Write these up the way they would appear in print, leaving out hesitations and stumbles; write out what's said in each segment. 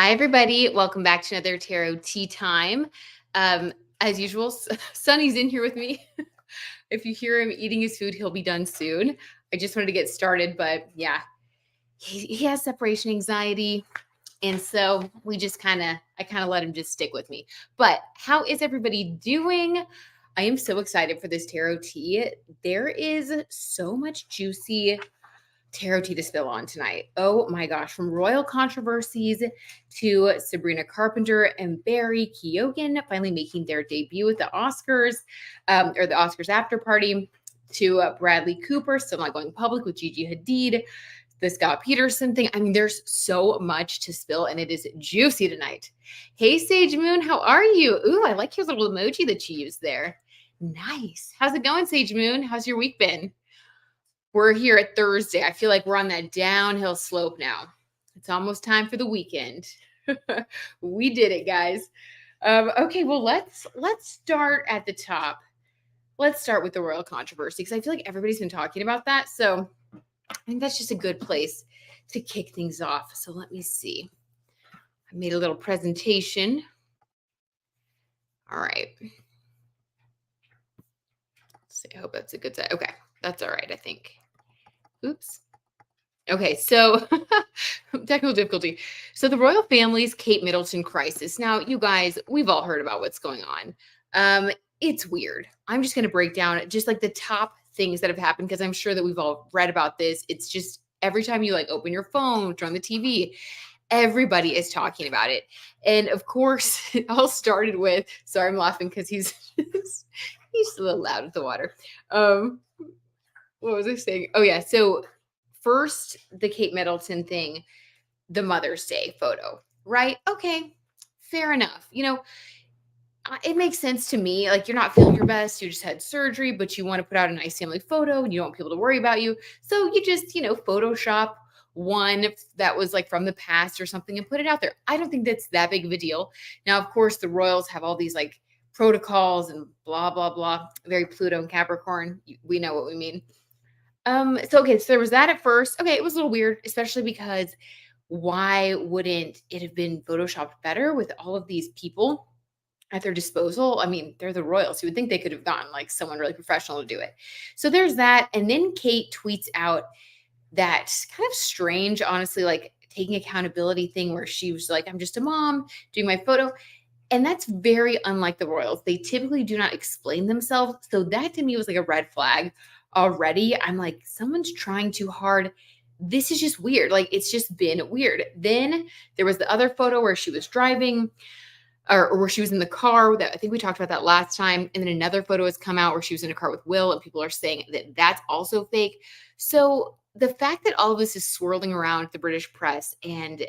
Hi, everybody. Welcome back to another tarot tea time. As usual, Sunny's in here with me. If you hear him eating his food, he'll be done soon. I just wanted to get started, but yeah, he has separation anxiety. And so I kind of let him just stick with me. But how is everybody doing? I am so excited for this tarot tea. There is so much juicy tarot tea to spill on tonight. Oh my gosh, from royal controversies to Sabrina Carpenter and Barry Keoghan finally making their debut at the Oscars, or the Oscars after party, to Bradley Cooper still not going public with Gigi Hadid, the Scott Peterson thing. I mean, there's so much to spill and it is juicy tonight. Hey, Sage Moon, how are you? Ooh, I like your little emoji that you used there. Nice. How's it going, Sage Moon? How's your week been? We're here at Thursday. I feel like we're on that downhill slope now. It's almost time for the weekend. We did it, guys. Okay, well, let's start at the top. Let's start with the royal controversy because I feel like everybody's been talking about that. So I think that's just a good place to kick things off. So let me see. I made a little presentation. All right. Let's see. I hope that's a good side. Okay, that's all right, I think. Oops. Okay, so technical difficulty. So the royal family's Kate Middleton crisis. Now, you guys, we've all heard about what's going on. It's weird. I'm just going to break down just like the top things that have happened because I'm sure that we've all read about this. It's just every time you like open your phone, turn on the TV, everybody is talking about it. And of course, it all started with, sorry, I'm laughing because he's a little loud with the water. What was I saying? Oh yeah. So first, the Kate Middleton thing, the Mother's Day photo, right? Okay, fair enough. It makes sense to me. Like, you're not feeling your best. You just had surgery, but you want to put out a nice family photo and you don't want people to worry about you. So you just, Photoshop one that was like from the past or something and put it out there. I don't think that's that big of a deal. Now, of course, the royals have all these like protocols and blah, blah, blah. Very Pluto and Capricorn. We know what we mean. So there was that at first. Okay, it was a little weird, especially because why wouldn't it have been photoshopped better with all of these people at their disposal? I mean, they're the royals. You would think they could have gotten like someone really professional to do it. So there's that. And then Kate tweets out that kind of strange, honestly, like taking accountability thing where she was like, I'm just a mom doing my photo. And that's very unlike the royals. They typically do not explain themselves. So that to me was like a red flag already. I'm like, someone's trying too hard. This is just weird. Like, it's just been weird. Then there was the other photo where she was driving or where she was in the car. That I think we talked about that last time. And then another photo has come out where she was in a car with Will, and people are saying that that's also fake. So the fact that all of this is swirling around the British press, and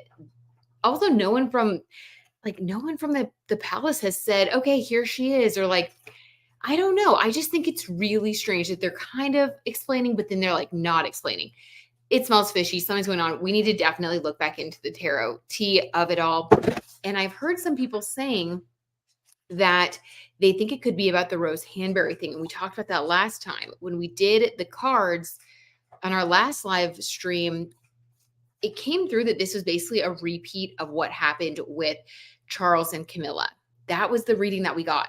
also no one from the palace has said, okay, here she is, or like, I don't know. I just think it's really strange that they're kind of explaining, but then they're like not explaining. It smells fishy. Something's going on. We need to definitely look back into the tarot tea of it all. And I've heard some people saying that they think it could be about the Rose Hanbury thing. And we talked about that last time when we did the cards on our last live stream. It came through that this was basically a repeat of what happened with Charles and Camilla. That was the reading that we got.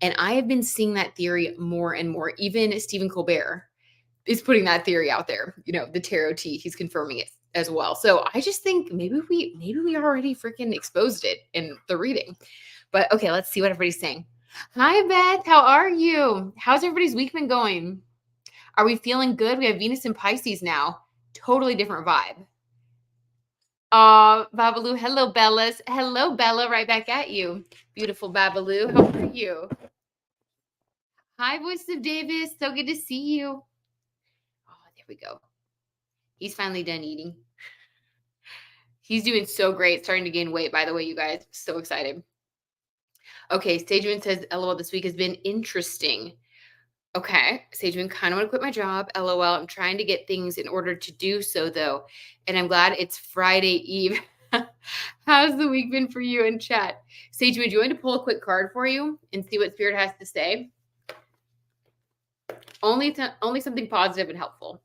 And I have been seeing that theory more and more. Even Stephen Colbert is putting that theory out there. The tarot tea, he's confirming it as well. So I just think maybe we already freaking exposed it in the reading. But okay, let's see what everybody's saying. Hi, Beth. How are you? How's everybody's week been going? Are we feeling good? We have Venus in Pisces now. Totally different vibe. Babalu. Hello, Bellas. Hello, Bella. Right back at you. Beautiful Babalu. How are you? Hi, Voice of Davis. So good to see you. Oh, there we go. He's finally done eating. He's doing so great. Starting to gain weight, by the way, you guys. So excited. Okay, Sageman says, LOL, this week has been interesting. Okay, Sageman, kind of want to quit my job. LOL, I'm trying to get things in order to do so, though. And I'm glad it's Friday Eve. How's the week been for you in chat? Sageman, do you want me to pull a quick card for you and see what Spirit has to say? Only something positive and helpful.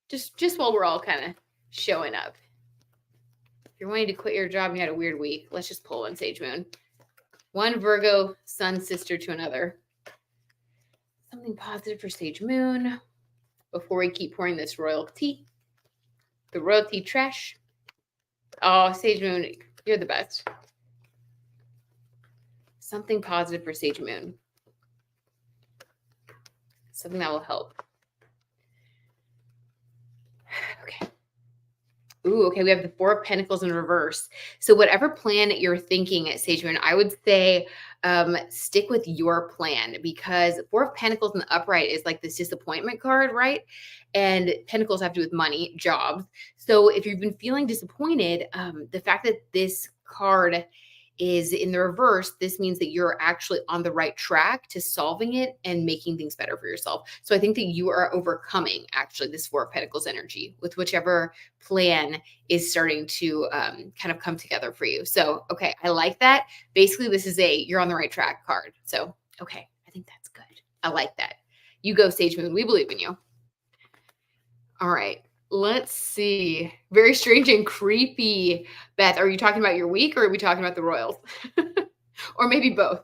Just while we're all kind of showing up. you're wanting to quit your job and you had a weird week, let's just pull one Sage Moon. One Virgo sun sister to another. Something positive for Sage Moon before we keep pouring this royal tea. The royal tea trash. Oh, Sage Moon, you're the best. Something positive for Sage Moon. Something that will help. Okay. Ooh, okay. We have the Four of Pentacles in reverse. So whatever plan you're thinking at Sage Moon, I would say stick with your plan, because Four of Pentacles in the upright is like this disappointment card, right? And Pentacles have to do with money, jobs. So if you've been feeling disappointed, the fact that this card is in the reverse, this means that you're actually on the right track to solving it and making things better for yourself. So I think that you are overcoming actually this Four of Pentacles energy with whichever plan is starting to kind of come together for you. So, okay, I like that. Basically, this is you're on the right track card. So, okay, I think that's good. I like that. You go, Sage Moon. We believe in you. All right. Let's see. Very strange and creepy. Beth, are you talking about your week or are we talking about the royals? Or maybe both?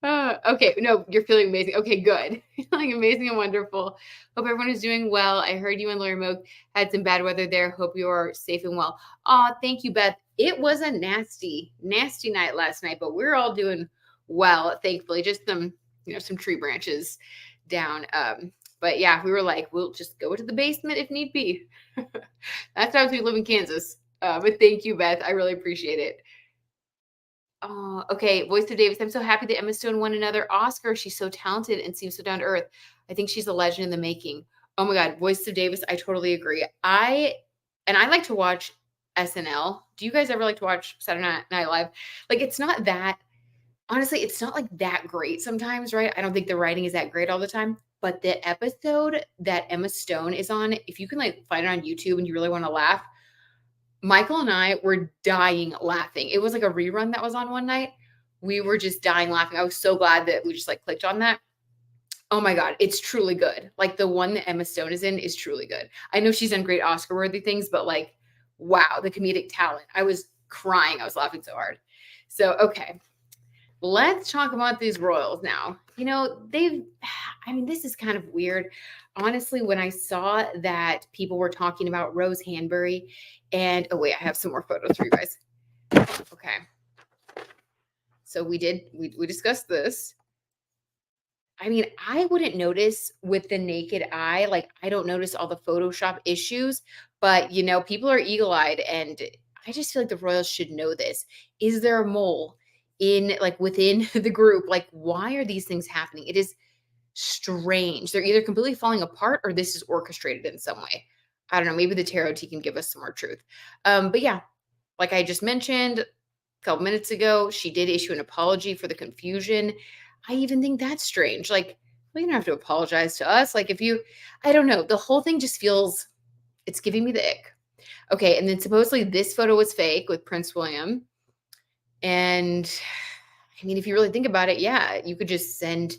Okay. No, you're feeling amazing. Okay, good. Feeling amazing and wonderful. Hope everyone is doing well. I heard you and Lori Moak had some bad weather there. Hope you are safe and well. Thank you, Beth. It was a nasty, nasty night last night, but we're all doing well, thankfully. Just some tree branches down. But yeah, we were like, we'll just go to the basement if need be. That's how we live in Kansas. But thank you, Beth. I really appreciate it. Oh, okay. Voice of Davis. I'm so happy that Emma Stone won another Oscar. She's so talented and seems so down to earth. I think she's a legend in the making. Oh my God. Voice of Davis. I totally agree. I like to watch SNL. Do you guys ever like to watch Saturday Night Live? Like, it's not that, honestly, it's not like that great sometimes, right? I don't think the writing is that great all the time. But the episode that Emma Stone is on, if you can like find it on YouTube and you really want to laugh, Michael and I were dying laughing. It was like a rerun that was on one night. We were just dying laughing. I was so glad that we just like clicked on that. Oh my God, it's truly good. Like the one that Emma Stone is in is truly good. I know she's done great Oscar-worthy things, but like, wow, the comedic talent. I was crying. I was laughing so hard. So, okay. Let's talk about these royals now. This is kind of weird. Honestly, when I saw that people were talking about Rose Hanbury and, oh wait, I have some more photos for you guys. Okay. So we discussed this. I wouldn't notice with the naked eye. Like, I don't notice all the Photoshop issues, but people are eagle-eyed, and I just feel like the royals should know this. Is there a mole within the group? Like, why are these things happening? It is strange. They're either completely falling apart or this is orchestrated in some way. I don't know. Maybe the tarot tea can give us some more truth. But yeah, like I just mentioned a couple minutes ago, she did issue an apology for the confusion. I even think that's strange. Like, well, you don't have to apologize to us. Like, I don't know. The whole thing just feels, it's giving me the ick. Okay. And then supposedly this photo was fake with Prince William. And if you really think about it, yeah, you could just send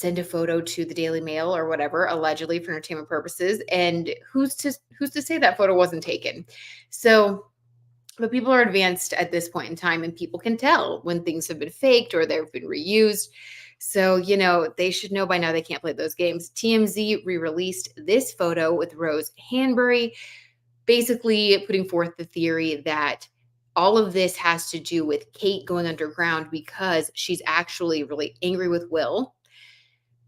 a photo to the Daily Mail or whatever, allegedly for entertainment purposes. And who's to say that photo wasn't taken? So, but people are advanced at this point in time, and people can tell when things have been faked or they've been reused. So, they should know by now they can't play those games. TMZ re-released this photo with Rose Hanbury, basically putting forth the theory that all of this has to do with Kate going underground because she's actually really angry with Will,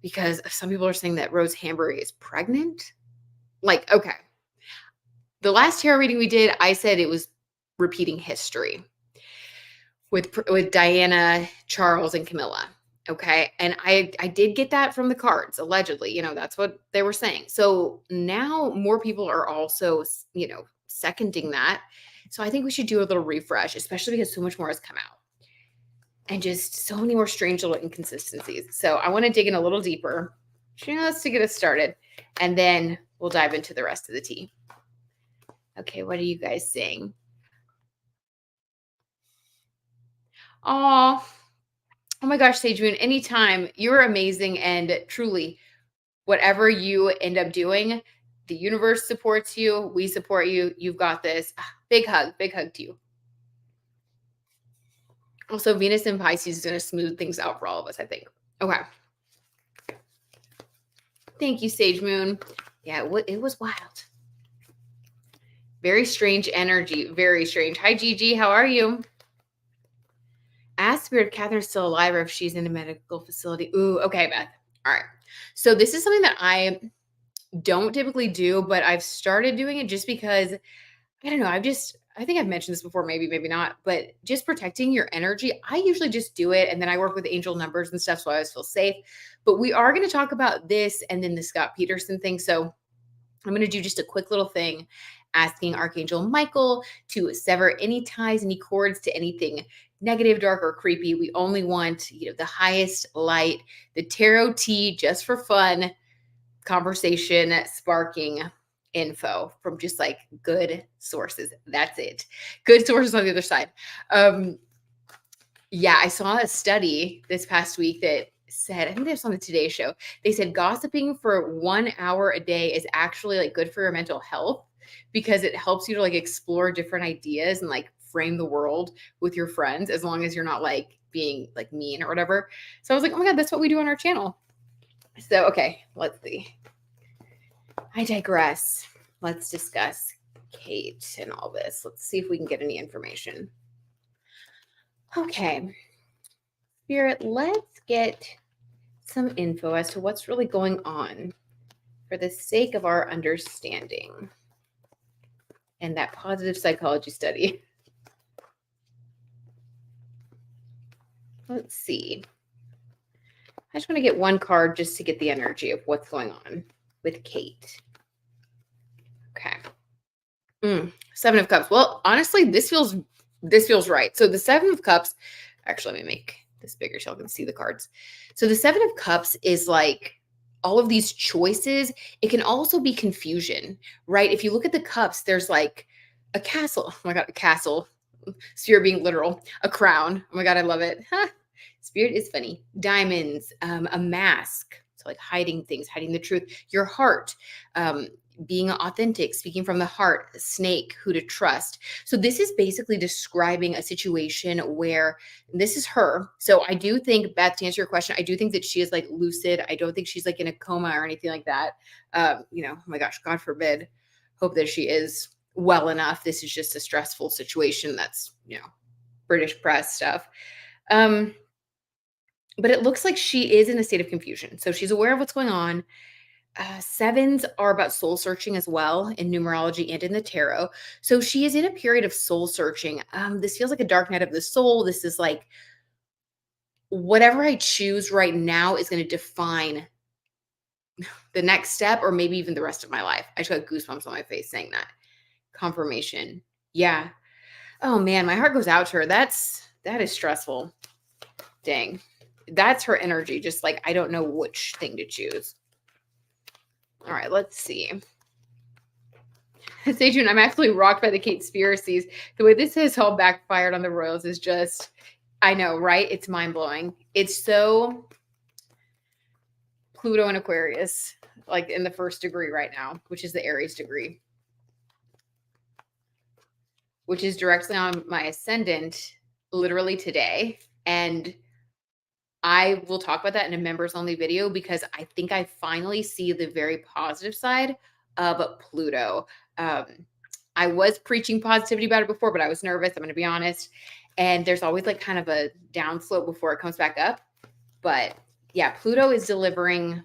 because some people are saying that Rose Hanbury is pregnant. Like, okay. The last tarot reading we did, I said it was repeating history with Diana, Charles, and Camilla. Okay. And I did get that from the cards, allegedly. That's what they were saying. So now more people are also, seconding that. So I think we should do a little refresh, especially because so much more has come out. And just so many more strange little inconsistencies. So I want to dig in a little deeper just to get us started. And then we'll dive into the rest of the tea. Okay, what are you guys saying? Oh my gosh, Sage Moon, anytime. You're amazing. And truly, whatever you end up doing, The universe supports you. We support you. You've got this. Big hug to you. Also, Venus in Pisces is going to smooth things out for all of us, I think. Okay. Thank you, Sage Moon. Yeah, it was wild. Very strange energy. Very strange. Hi, Gigi. How are you? Ask Spirit if Catherine's still alive or if she's in a medical facility. Ooh, okay, Beth. All right. So this is something that I don't typically do, but I've started doing it just because, I don't know, I think I've mentioned this before, maybe not, but just protecting your energy. I usually just do it, and then I work with angel numbers and stuff, so I always feel safe. But we are going to talk about this and then the Scott Peterson thing. So I'm going to do just a quick little thing, asking Archangel Michael to sever any ties, any cords to anything negative, dark, or creepy. We only want, the highest light, the tarot tea, just for fun, conversation sparking info from just like good sources. That's it. Good sources on the other side. Yeah, I saw a study this past week that said, I think it was on the Today Show. They said gossiping for 1 hour a day is actually like good for your mental health because it helps you to like explore different ideas and like frame the world with your friends, as long as you're not like being like mean or whatever. So I was like, oh my God, that's what we do on our channel. So, okay, let's see. I digress. Let's discuss Kate and all this. Let's see if we can get any information. Okay. Spirit, let's get some info as to what's really going on for the sake of our understanding and that positive psychology study. Let's see. I just want to get one card just to get the energy of what's going on with Kate. Okay. 7 of Cups. Well, honestly, this feels right. So the 7 of Cups, actually, let me make this bigger so you can see the cards. So the 7 of Cups is like all of these choices. It can also be confusion, right? If you look at the cups, there's like a castle. Oh my God, a castle. Spirit being literal. A crown. Oh my God, I love it. Spirit is funny. Diamonds, a mask. So like hiding things, hiding the truth. Your heart, being authentic, speaking from the heart, snake, who to trust. So this is basically describing a situation where this is her. So I do think, Beth, to answer your question, I do think that she is like lucid. I don't think she's like in a coma or anything like that. Oh my gosh, God forbid. Hope that she is well enough. This is just a stressful situation. That's, British press stuff. But it looks like she is in a state of confusion. So she's aware of what's going on. 7s are about soul searching as well in numerology and in the tarot. So she is in a period of soul searching. This feels like a dark night of the soul. This is like whatever I choose right now is going to define the next step or maybe even the rest of my life. I just got goosebumps on my face saying that. Confirmation. Yeah. Oh man, my heart goes out to her. That is stressful. Dang. That's her energy. Just like, I don't know which thing to choose. All right, let's see. Stay tuned. I'm absolutely rocked by the Conspiracies. The way this has all backfired on the Royals is just, I know, right? It's mind-blowing. It's so Pluto and Aquarius, like in the first degree right now, which is the Aries degree, which is directly on my ascendant literally today. And I will talk about that in a members only video because I think I finally see the very positive side of Pluto. I was preaching positivity about it before, but I was nervous. I'm going to be honest. And there's always like kind of a downslope before it comes back up. But yeah, Pluto is delivering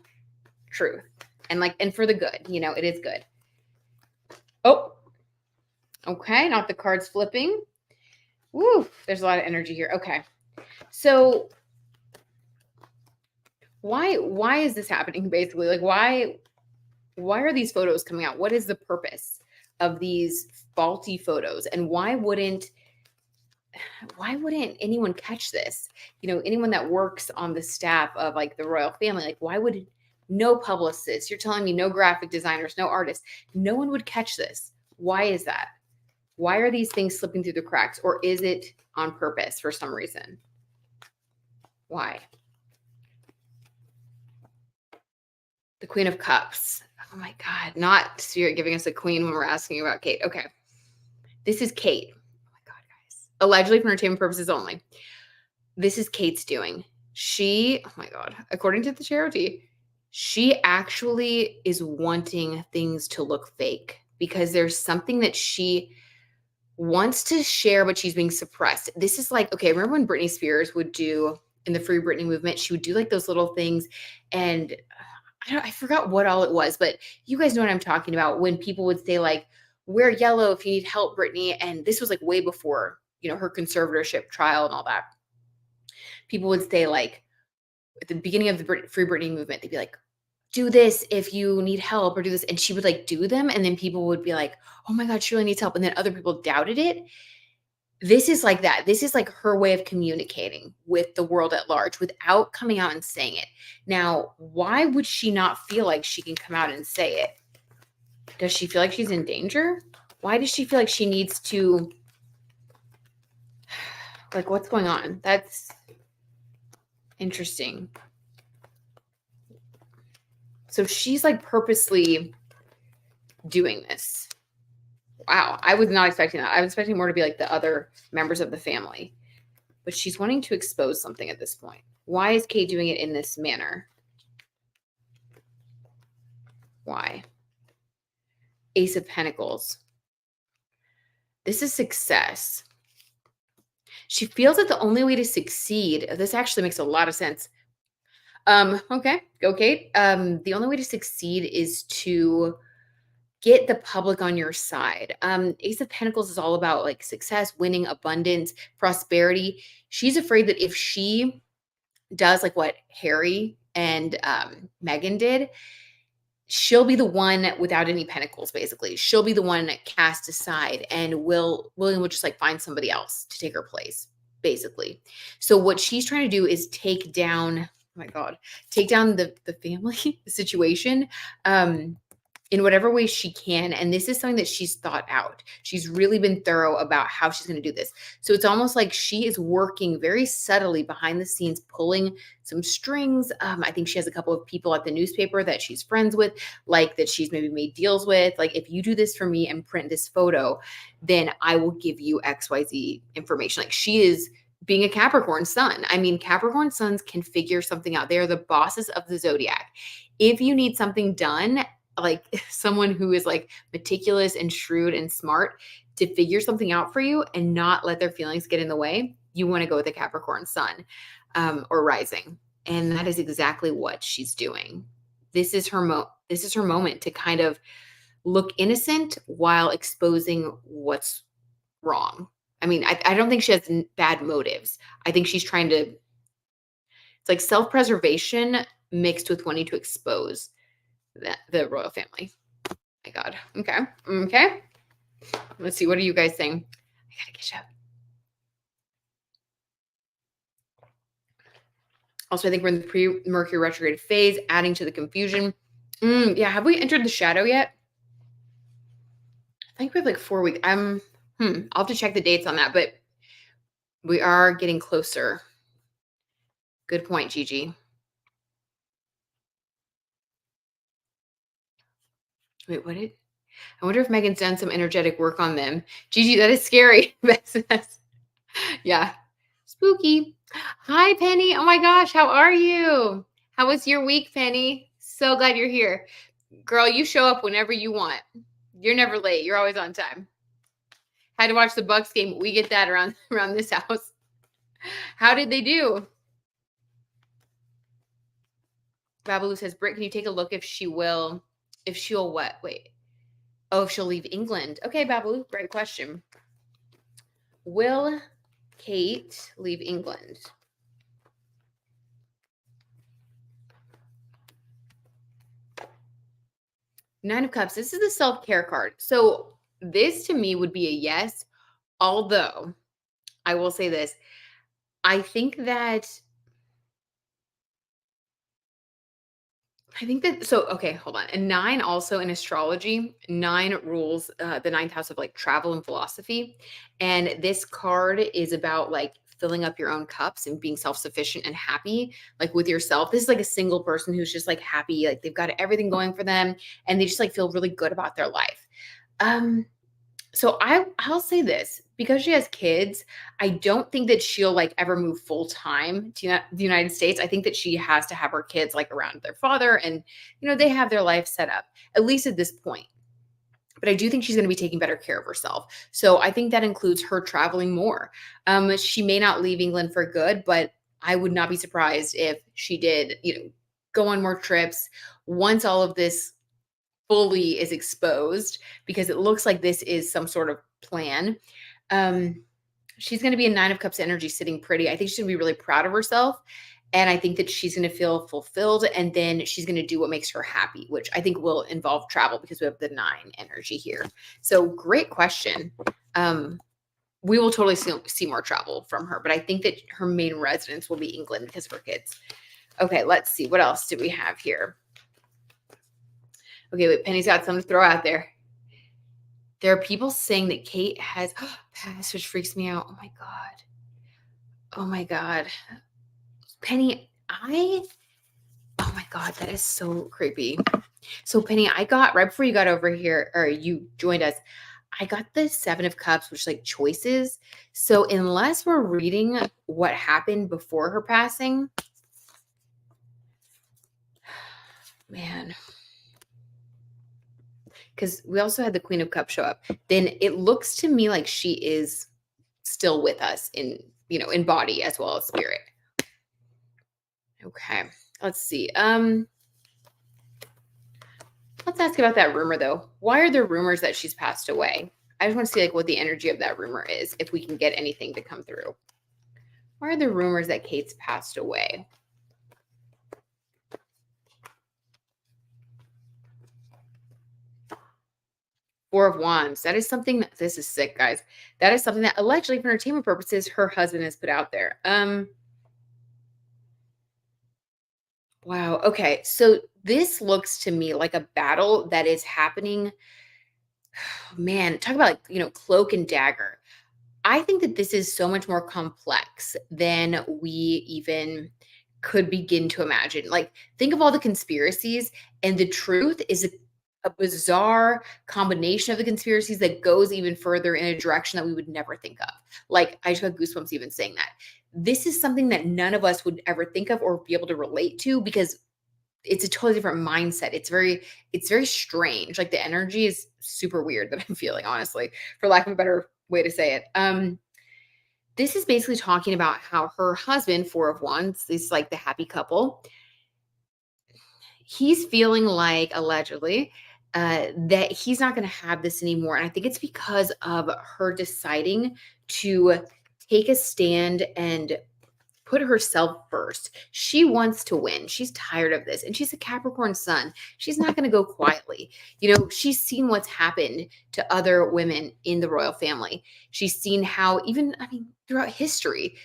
truth and for the good, it is good. Oh, okay. Not the cards flipping. Woo, there's a lot of energy here. Okay. So why is this happening basically? Like why are these photos coming out? What is the purpose of these faulty photos? And why wouldn't anyone catch this? Anyone that works on the staff of like the royal family, like why would no publicists, you're telling me no graphic designers, no artists, no one would catch this? Why is that? Why are these things slipping through the cracks? Or is it on purpose for some reason? Why? The Queen of Cups. Oh my God. Not Spirit giving us a queen when we're asking about Kate. Okay. This is Kate. Oh my God, guys. Allegedly for entertainment purposes only. This is Kate's doing. She, oh my God, according to the charity, she actually is wanting things to look fake because there's something that she wants to share, but she's being suppressed. This is like, okay, remember when Britney Spears would do in the Free Britney movement, she would do like those little things and I forgot what all it was, but you guys know what I'm talking about when people would say like, wear yellow if you need help, Britney. And this was like way before, her conservatorship trial and all that. People would say like at the beginning of the Free Britney movement, they'd be like, do this if you need help or do this. And she would like do them. And then people would be like, oh my God, she really needs help. And then other people doubted it. This is like that. This is like her way of communicating with the world at large without coming out and saying it. Now, why would she not feel like she can come out and say it? Does she feel like she's in danger? Why does she feel like she needs to, like, what's going on? That's interesting. So she's like purposely doing this. Wow, I was not expecting that. I was expecting more to be like the other members of the family. But she's wanting to expose something at this point. Why is Kate doing it in this manner? Why? Ace of Pentacles. This is success. She feels that the only way to succeed, this actually makes a lot of sense. Okay, go Kate. The only way to succeed is to get the public on your side. Ace of Pentacles is all about like success, winning, abundance, prosperity. She's afraid that if she does like what Harry and Meghan did, she'll be the one without any pentacles, basically. She'll be the one cast aside and William will just like find somebody else to take her place, basically. So what she's trying to do is take down, oh my God, take down the family, the situation, in whatever way she can. And this is something that she's thought out. She's really been thorough about how she's going to do this. So it's almost like she is working very subtly behind the scenes, pulling some strings. I think she has a couple of people at the newspaper that she's friends with, like that she's maybe made deals with. Like, if you do this for me and print this photo, then I will give you XYZ information. Like, she is being a Capricorn sun. I mean, Capricorn suns can figure something out. They are the bosses of the zodiac. If you need something done, like someone who is like meticulous and shrewd and smart to figure something out for you and not let their feelings get in the way, you want to go with a Capricorn sun or rising. And that is exactly what she's doing. This is her moment to kind of look innocent while exposing what's wrong. I mean, I don't think she has bad motives. I think she's trying to, it's like self-preservation mixed with wanting to expose the royal family. My God. Okay. Let's see. What are you guys saying? I gotta get up. Also, I think we're in the pre-Mercury retrograde phase, adding to the confusion. Yeah. Have we entered the shadow yet? I think we have like 4 weeks. I'll have to check the dates on that, but we are getting closer. Good point, Gigi. Wait, what did? I wonder if Megan's done some energetic work on them. Gigi, that is scary. Yeah. Spooky. Hi, Penny. Oh my gosh, how are you? How was your week, Penny? So glad you're here. Girl, you show up whenever you want. You're never late. You're always on time. Had to watch the Bucks game. We get that around this house. How did they do? Babaloo says, Britt, can you take a look if she'll what? Wait. Oh, if she'll leave England. Okay, Babaloo, great question. Will Kate leave England? Nine of Cups. This is the self-care card. So this to me would be a yes, although I will say this. I think that, okay, hold on. And 9 also in astrology, 9 rules the 9th house of like travel and philosophy. And this card is about like filling up your own cups and being self-sufficient and happy, like with yourself. This is like a single person who's just like happy, like they've got everything going for them and they just like feel really good about their life. Um, so I'll say this, because she has kids, I don't think that she'll like ever move full time to the United States. I think that she has to have her kids like around their father and they have their life set up, at least at this point. But I do think she's going to be taking better care of herself. So I think that includes her traveling more. She may not leave England for good, but I would not be surprised if she did, go on more trips once all of this fully is exposed, because it looks like this is some sort of plan. She's going to be a 9 of Cups energy, sitting pretty. I think she's going to be really proud of herself. And I think that she's going to feel fulfilled, and then she's going to do what makes her happy, which I think will involve travel, because we have the 9 energy here. So great question. We will totally see more travel from her, but I think that her main residence will be England because of her kids. Okay, let's see. What else do we have here? Okay, wait, Penny's got something to throw out there. There are people saying that Kate has past, which freaks me out. Oh my God. Oh my God. Penny, oh my God, that is so creepy. So Penny, I got, right before you got over here, or you joined us, I got the 7 of Cups, which like choices. So unless we're reading what happened before her passing, man, because we also had the Queen of Cups show up, then it looks to me like she is still with us in, in body as well as spirit. Okay, let's see. Let's ask about that rumor though. Why are there rumors that she's passed away? I just want to see like what the energy of that rumor is, if we can get anything to come through. Why are there rumors that Kate's passed away? Four of Wands. That is something that, this is sick, guys. That is something that allegedly for entertainment purposes, her husband has put out there. Wow. Okay. So this looks to me like a battle that is happening. Man, talk about like, cloak and dagger. I think that this is so much more complex than we even could begin to imagine. Like, think of all the conspiracies, and the truth is a bizarre combination of the conspiracies that goes even further in a direction that we would never think of. Like, I just got goosebumps even saying that. This is something that none of us would ever think of or be able to relate to, because it's a totally different mindset. It's very strange. Like, the energy is super weird that I'm feeling, honestly, for lack of a better way to say it. This is basically talking about how her husband, 4 of Wands, is like the happy couple. He's feeling like, allegedly, that he's not going to have this anymore. And I think it's because of her deciding to take a stand and put herself first. She wants to win. She's tired of this. And she's a Capricorn sun. She's not going to go quietly. She's seen what's happened to other women in the royal family. She's seen how throughout history,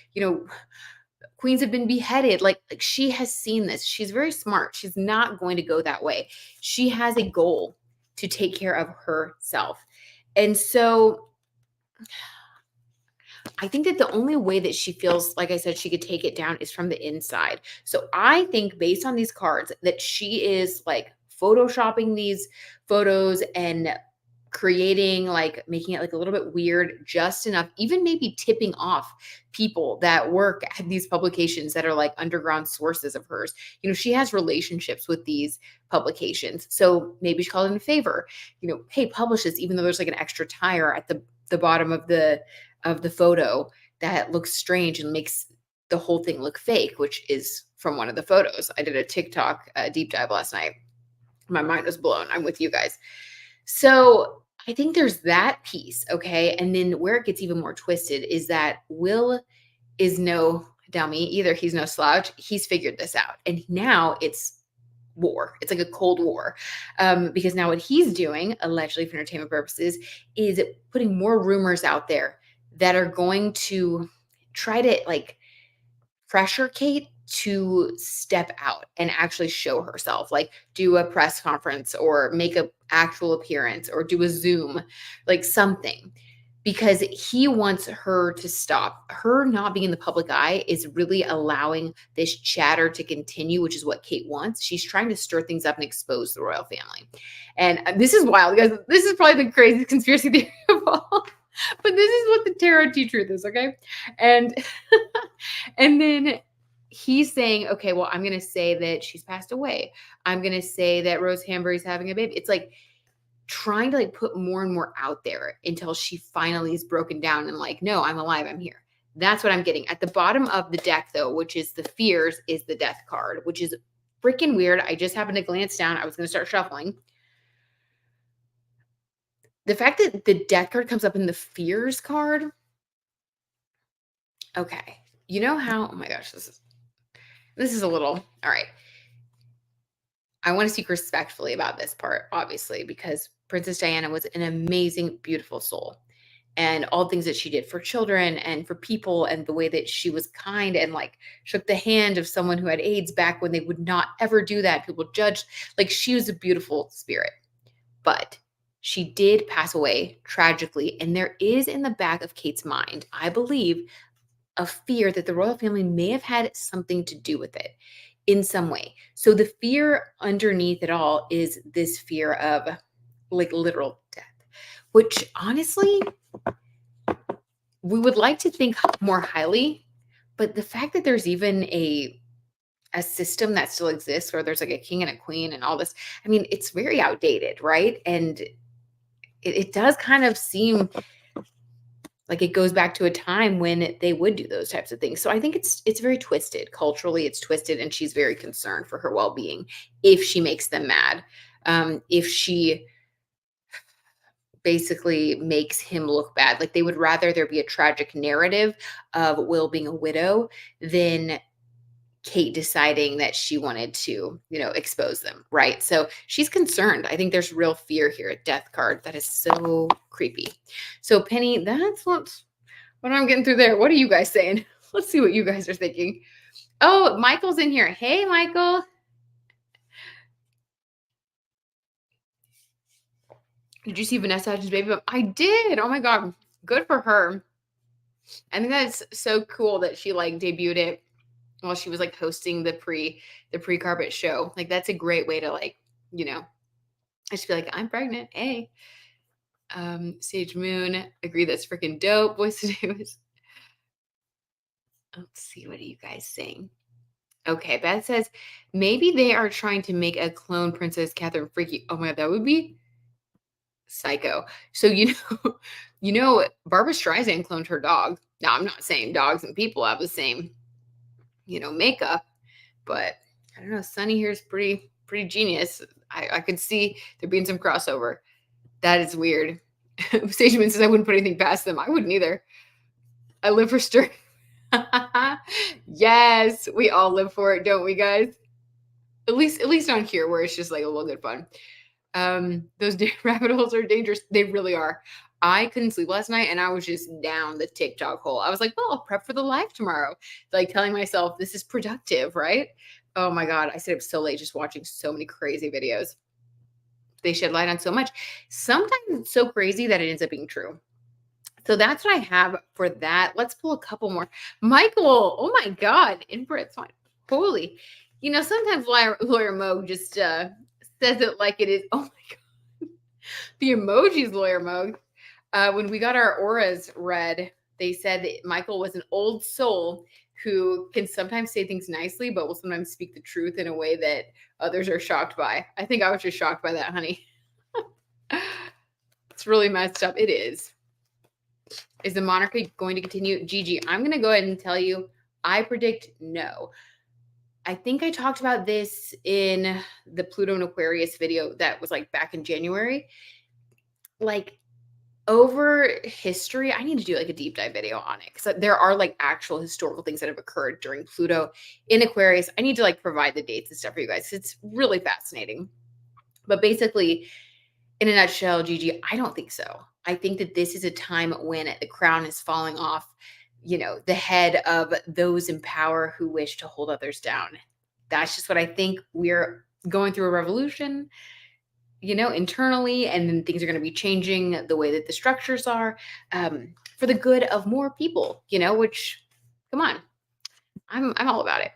queens have been beheaded. Like she has seen this. She's very smart. She's not going to go that way. She has a goal to take care of herself. And so I think that the only way that she feels, like I said, she could take it down is from the inside. So I think, based on these cards, that she is like photoshopping these photos and creating, like making it like a little bit weird, just enough, even maybe tipping off people that work at these publications that are like underground sources of hers. She has relationships with these publications. So maybe she called in a favor, hey, publish this, even though there's like an extra tire at the bottom of the photo that looks strange and makes the whole thing look fake, which is from one of the photos. I did a TikTok deep dive last night. My mind was blown. I'm with you guys. So I think there's that piece. Okay. And then where it gets even more twisted is that Will is no dummy either. He's no slouch. He's figured this out. And now it's war. It's like a cold war. Because now what he's doing, allegedly for entertainment purposes, is putting more rumors out there that are going to try to like pressure Kate to step out and actually show herself, like do a press conference or make an actual appearance or do a Zoom, like something. because he wants her to stop. Her not being in the public eye is really allowing this chatter to continue, which is what Kate wants. She's trying to stir things up and expose the royal family. And this is wild, guys. This is probably the craziest conspiracy theory of all. But this is what the tarot tea truth is, okay? And and then he's saying, okay, well, I'm going to say that she's passed away. I'm going to say that Rose Hambury's having a baby. It's like trying to like put more and more out there until she finally is broken down and like, no, I'm alive. I'm here. That's what I'm getting. At the bottom of the deck, though, which is the fears, is the death card, which is freaking weird. I just happened to glance down. I was going to start shuffling. The fact that the death card comes up in the fears card. Okay. You know how, oh my gosh, this is a little, all right. I want to speak respectfully about this part, obviously, because Princess Diana was an amazing, beautiful soul. And all things that she did for children and for people, and the way that she was kind and like shook the hand of someone who had AIDS back when they would not ever do that. People judged, like she was a beautiful spirit. But she did pass away tragically. And there is in the back of Kate's mind, I believe, a fear that the royal family may have had something to do with it in some way. So the fear underneath it all is this fear of like literal death, which honestly, we would like to think more highly, but the fact that there's even a system that still exists where there's like a king and a queen and all this, I mean, it's very outdated, right? And it does kind of seem like it goes back to a time when they would do those types of things. So I think it's very twisted. Culturally, it's twisted, and she's very concerned for her well-being if she makes them mad. If she basically makes him look bad. Like they would rather there be a tragic narrative of Will being a widow than Kate deciding that she wanted to, expose them, right? So she's concerned. I think there's real fear here at death card. That is so creepy. So Penny, that's what I'm getting through there. What are you guys saying? Let's see what you guys are thinking. Oh, Michael's in here. Hey, Michael. Did you see Vanessa Hudgens' baby? I did. Oh my God. Good for her. I think that's so cool that she like debuted it while she was like hosting the pre-carpet show. Like that's a great way to like, I just feel like I'm pregnant. Hey. Sage Moon, agree that's freaking dope. Voice today was. Let's see, what are you guys saying? Okay, Beth says maybe they are trying to make a clone Princess Catherine freaky. Oh my God, that would be psycho. So Barbara Streisand cloned her dog. Now I'm not saying dogs and people have the same, makeup, but I don't know. Sunny here is pretty genius. I could see there being some crossover. That is weird. Sageman says I wouldn't put anything past them. I wouldn't either. I live for stir. Yes, we all live for it, don't we, guys? At least on here where it's just like a little good fun. Those rabbit holes are dangerous. They really are. I couldn't sleep last night and I was just down the TikTok hole. I was like, well, I'll prep for the live tomorrow. Like telling myself this is productive, right? Oh my God. I stayed up so late just watching so many crazy videos. They shed light on so much. Sometimes it's so crazy that it ends up being true. So that's what I have for that. Let's pull a couple more. Michael, oh my God. Inbred's fine. Holy. Sometimes Lawyer Mo just says it like it is. Oh my God. The emojis, Lawyer Mo. When we got our auras read, they said that Michael was an old soul who can sometimes say things nicely, but will sometimes speak the truth in a way that others are shocked by. I think I was just shocked by that, honey. It's really messed up. It is. Is the monarchy going to continue? Gigi, I'm going to go ahead and tell you, I predict no. I think I talked about this in the Pluto and Aquarius video that was like back in January. Like over history, I need to do like a deep dive video on it because there are like actual historical things that have occurred during Pluto in Aquarius. I need to like provide the dates and stuff for you guys. It's really fascinating. But basically, in a nutshell, Gigi, I don't think so. I think that this is a time when the crown is falling off, the head of those in power who wish to hold others down. That's just what I think. We're going through a revolution. internally, and then things are going to be changing the way that the structures are, for the good of more people, which, come on, I'm all about it.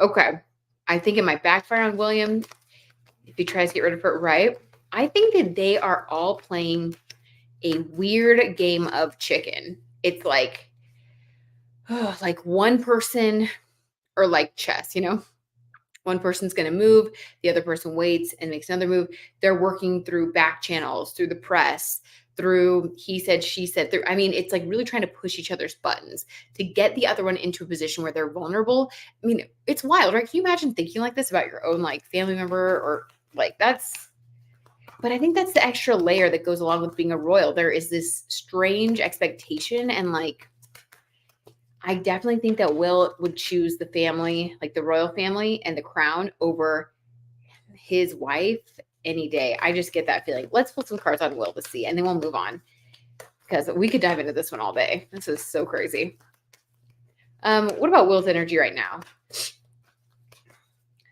Okay. I think it might backfire on William if he tries to get rid of her, right? I think that they are all playing a weird game of chicken. It's like one person, or like chess, one person's going to move, the other person waits and makes another move. They're working through back channels, through the press, through he said, she said. It's like really trying to push each other's buttons to get the other one into a position where they're vulnerable. It's wild, right? Can you imagine thinking like this about your own family member, or that's. But I think that's the extra layer that goes along with being a royal. There is this strange expectation, and I definitely think that Will would choose the family, the royal family and the crown, over his wife any day. I just get that feeling. Let's pull some cards on Will to see, and then we'll move on, because we could dive into this one all day. This is so crazy. What about Will's energy right now? So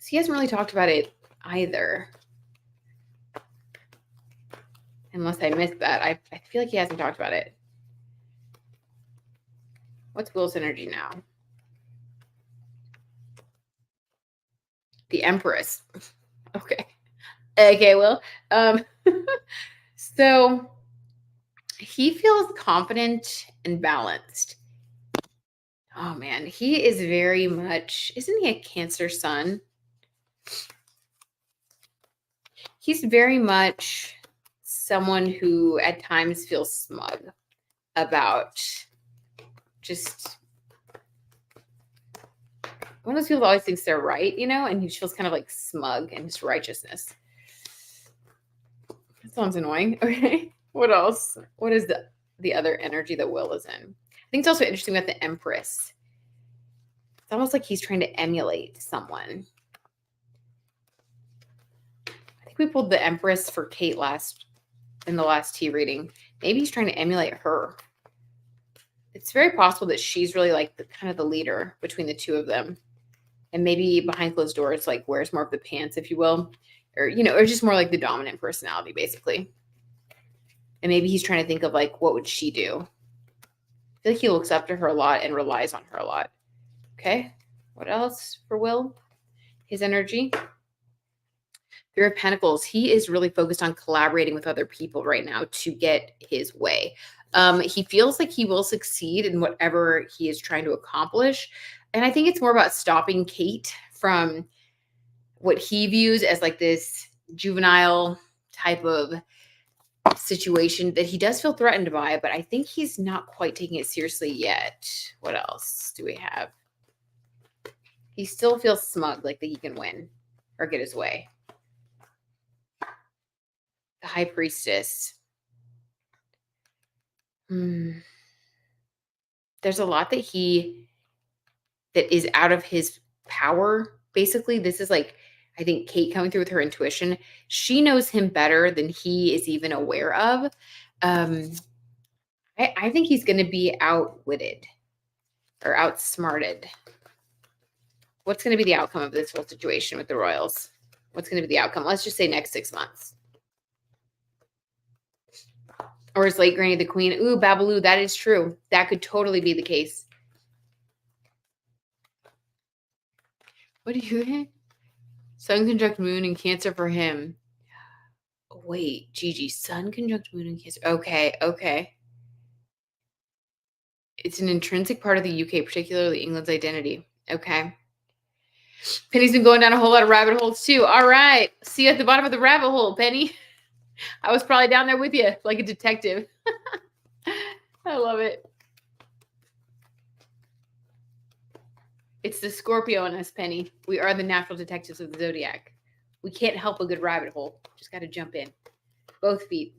he hasn't really talked about it either. Unless I missed that. I feel like he hasn't talked about it. What's Will's energy now? The Empress. Okay. Okay, Will. So he feels confident and balanced. Oh, man. He is very much, isn't he a Cancer sun? He's very much someone who at times feels smug about just one of those people that always thinks they're right, and he feels kind of smug in his righteousness. That sounds annoying. Okay. What else? What is the other energy that Will is in? I think it's also interesting about the Empress. It's almost like he's trying to emulate someone. I think we pulled the Empress for Kate in the last tea reading. Maybe he's trying to emulate her. It's very possible that she's really the leader between the two of them. And maybe behind closed doors, wears more of the pants, if you will. Or, or just more the dominant personality, basically. And maybe he's trying to think of what would she do? I feel like he looks up to her a lot and relies on her a lot. Okay. What else for Will? His energy. Three of Pentacles. He is really focused on collaborating with other people right now to get his way. He feels like he will succeed in whatever he is trying to accomplish. And I think it's more about stopping Kate from what he views as this juvenile type of situation that he does feel threatened by, but I think he's not quite taking it seriously yet. What else do we have? He still feels smug, that he can win or get his way. The High Priestess. There's a lot that is out of his power. Basically, this is I think Kate coming through with her intuition. She knows him better than he is even aware of. I think he's going to be outwitted or outsmarted. What's going to be the outcome of this whole situation with the royals? What's going to be the outcome? Let's just say next 6 months. Or is late Granny the Queen? Ooh, Babaloo, that is true. That could totally be the case. What do you think? Sun conjunct Moon in Cancer for him. Wait, Gigi, Sun conjunct Moon in Cancer. Okay. It's an intrinsic part of the UK, particularly England's identity. Okay. Penny's been going down a whole lot of rabbit holes too. All right. See you at the bottom of the rabbit hole, Penny. I was probably down there with you like a detective. I love it. It's the Scorpio in us, Penny. We are the natural detectives of the zodiac. We can't help a good rabbit hole. Just got to jump in. Both feet.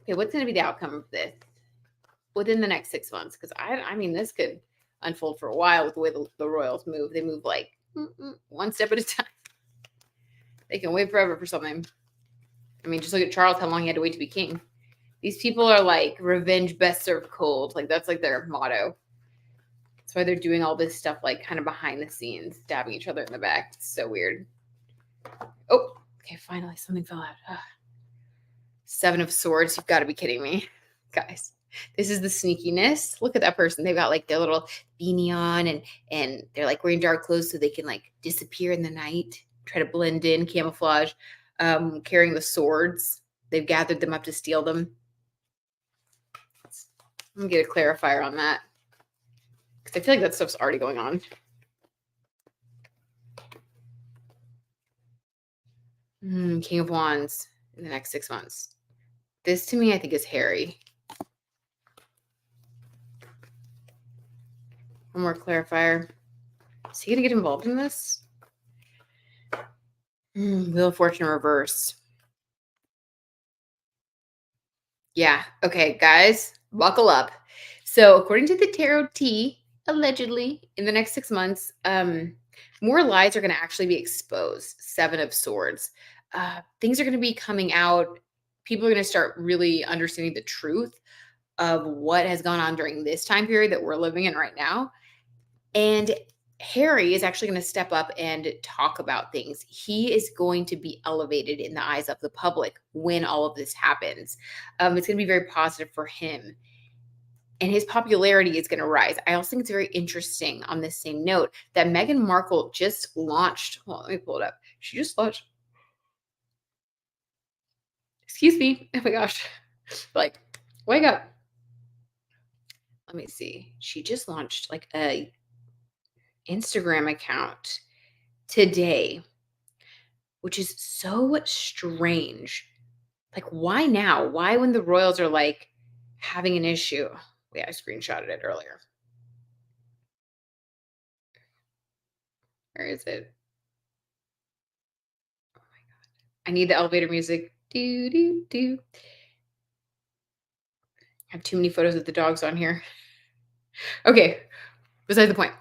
Okay, what's going to be the outcome of this within the next 6 months? Because this could unfold for a while with the way the royals move. They move one step at a time. They can wait forever for something. Just look at Charles, how long he had to wait to be king. These people are revenge best served cold. That's their motto. That's why they're doing all this stuff kind of behind the scenes, stabbing each other in the back. It's so weird. Oh, Okay, finally, something fell out. Ugh. Seven of Swords. You've got to be kidding me. Guys, this is the sneakiness. Look at that person. They've got like their little beanie on and they're like wearing dark clothes so they can like disappear in the night, try to blend in, camouflage, carrying the swords. They've gathered them up to steal them. I'm gonna get a clarifier on that because I feel like that stuff's already going on. King of Wands in the next 6 months. This to me, I think, is Harry. One more clarifier. Is he gonna get involved in this? Wheel of Fortune reverse. Yeah. Okay, guys, buckle up. So, according to the Tarot T, allegedly, in the next 6 months, more lies are going to actually be exposed. Seven of Swords. Things are going to be coming out. People are going to start really understanding the truth of what has gone on during this time period that we're living in right now. And Harry is actually going to step up and talk about things. He is going to be elevated in the eyes of the public when all of this happens. It's going to be very positive for him. And his popularity is going to rise. I also think it's very interesting on this same note that Meghan Markle just launched. Well, let me pull it up. She just launched. Excuse me. Oh my gosh. Like, wake up. Let me see. She just launched like a Instagram account today, which is so strange. Like, why now? Why when the royals are like having an issue? Yeah, I screenshotted it earlier. Where is it? Oh my God. I need the elevator music. Do, do, do. I have too many photos of the dogs on here. Okay, besides the point.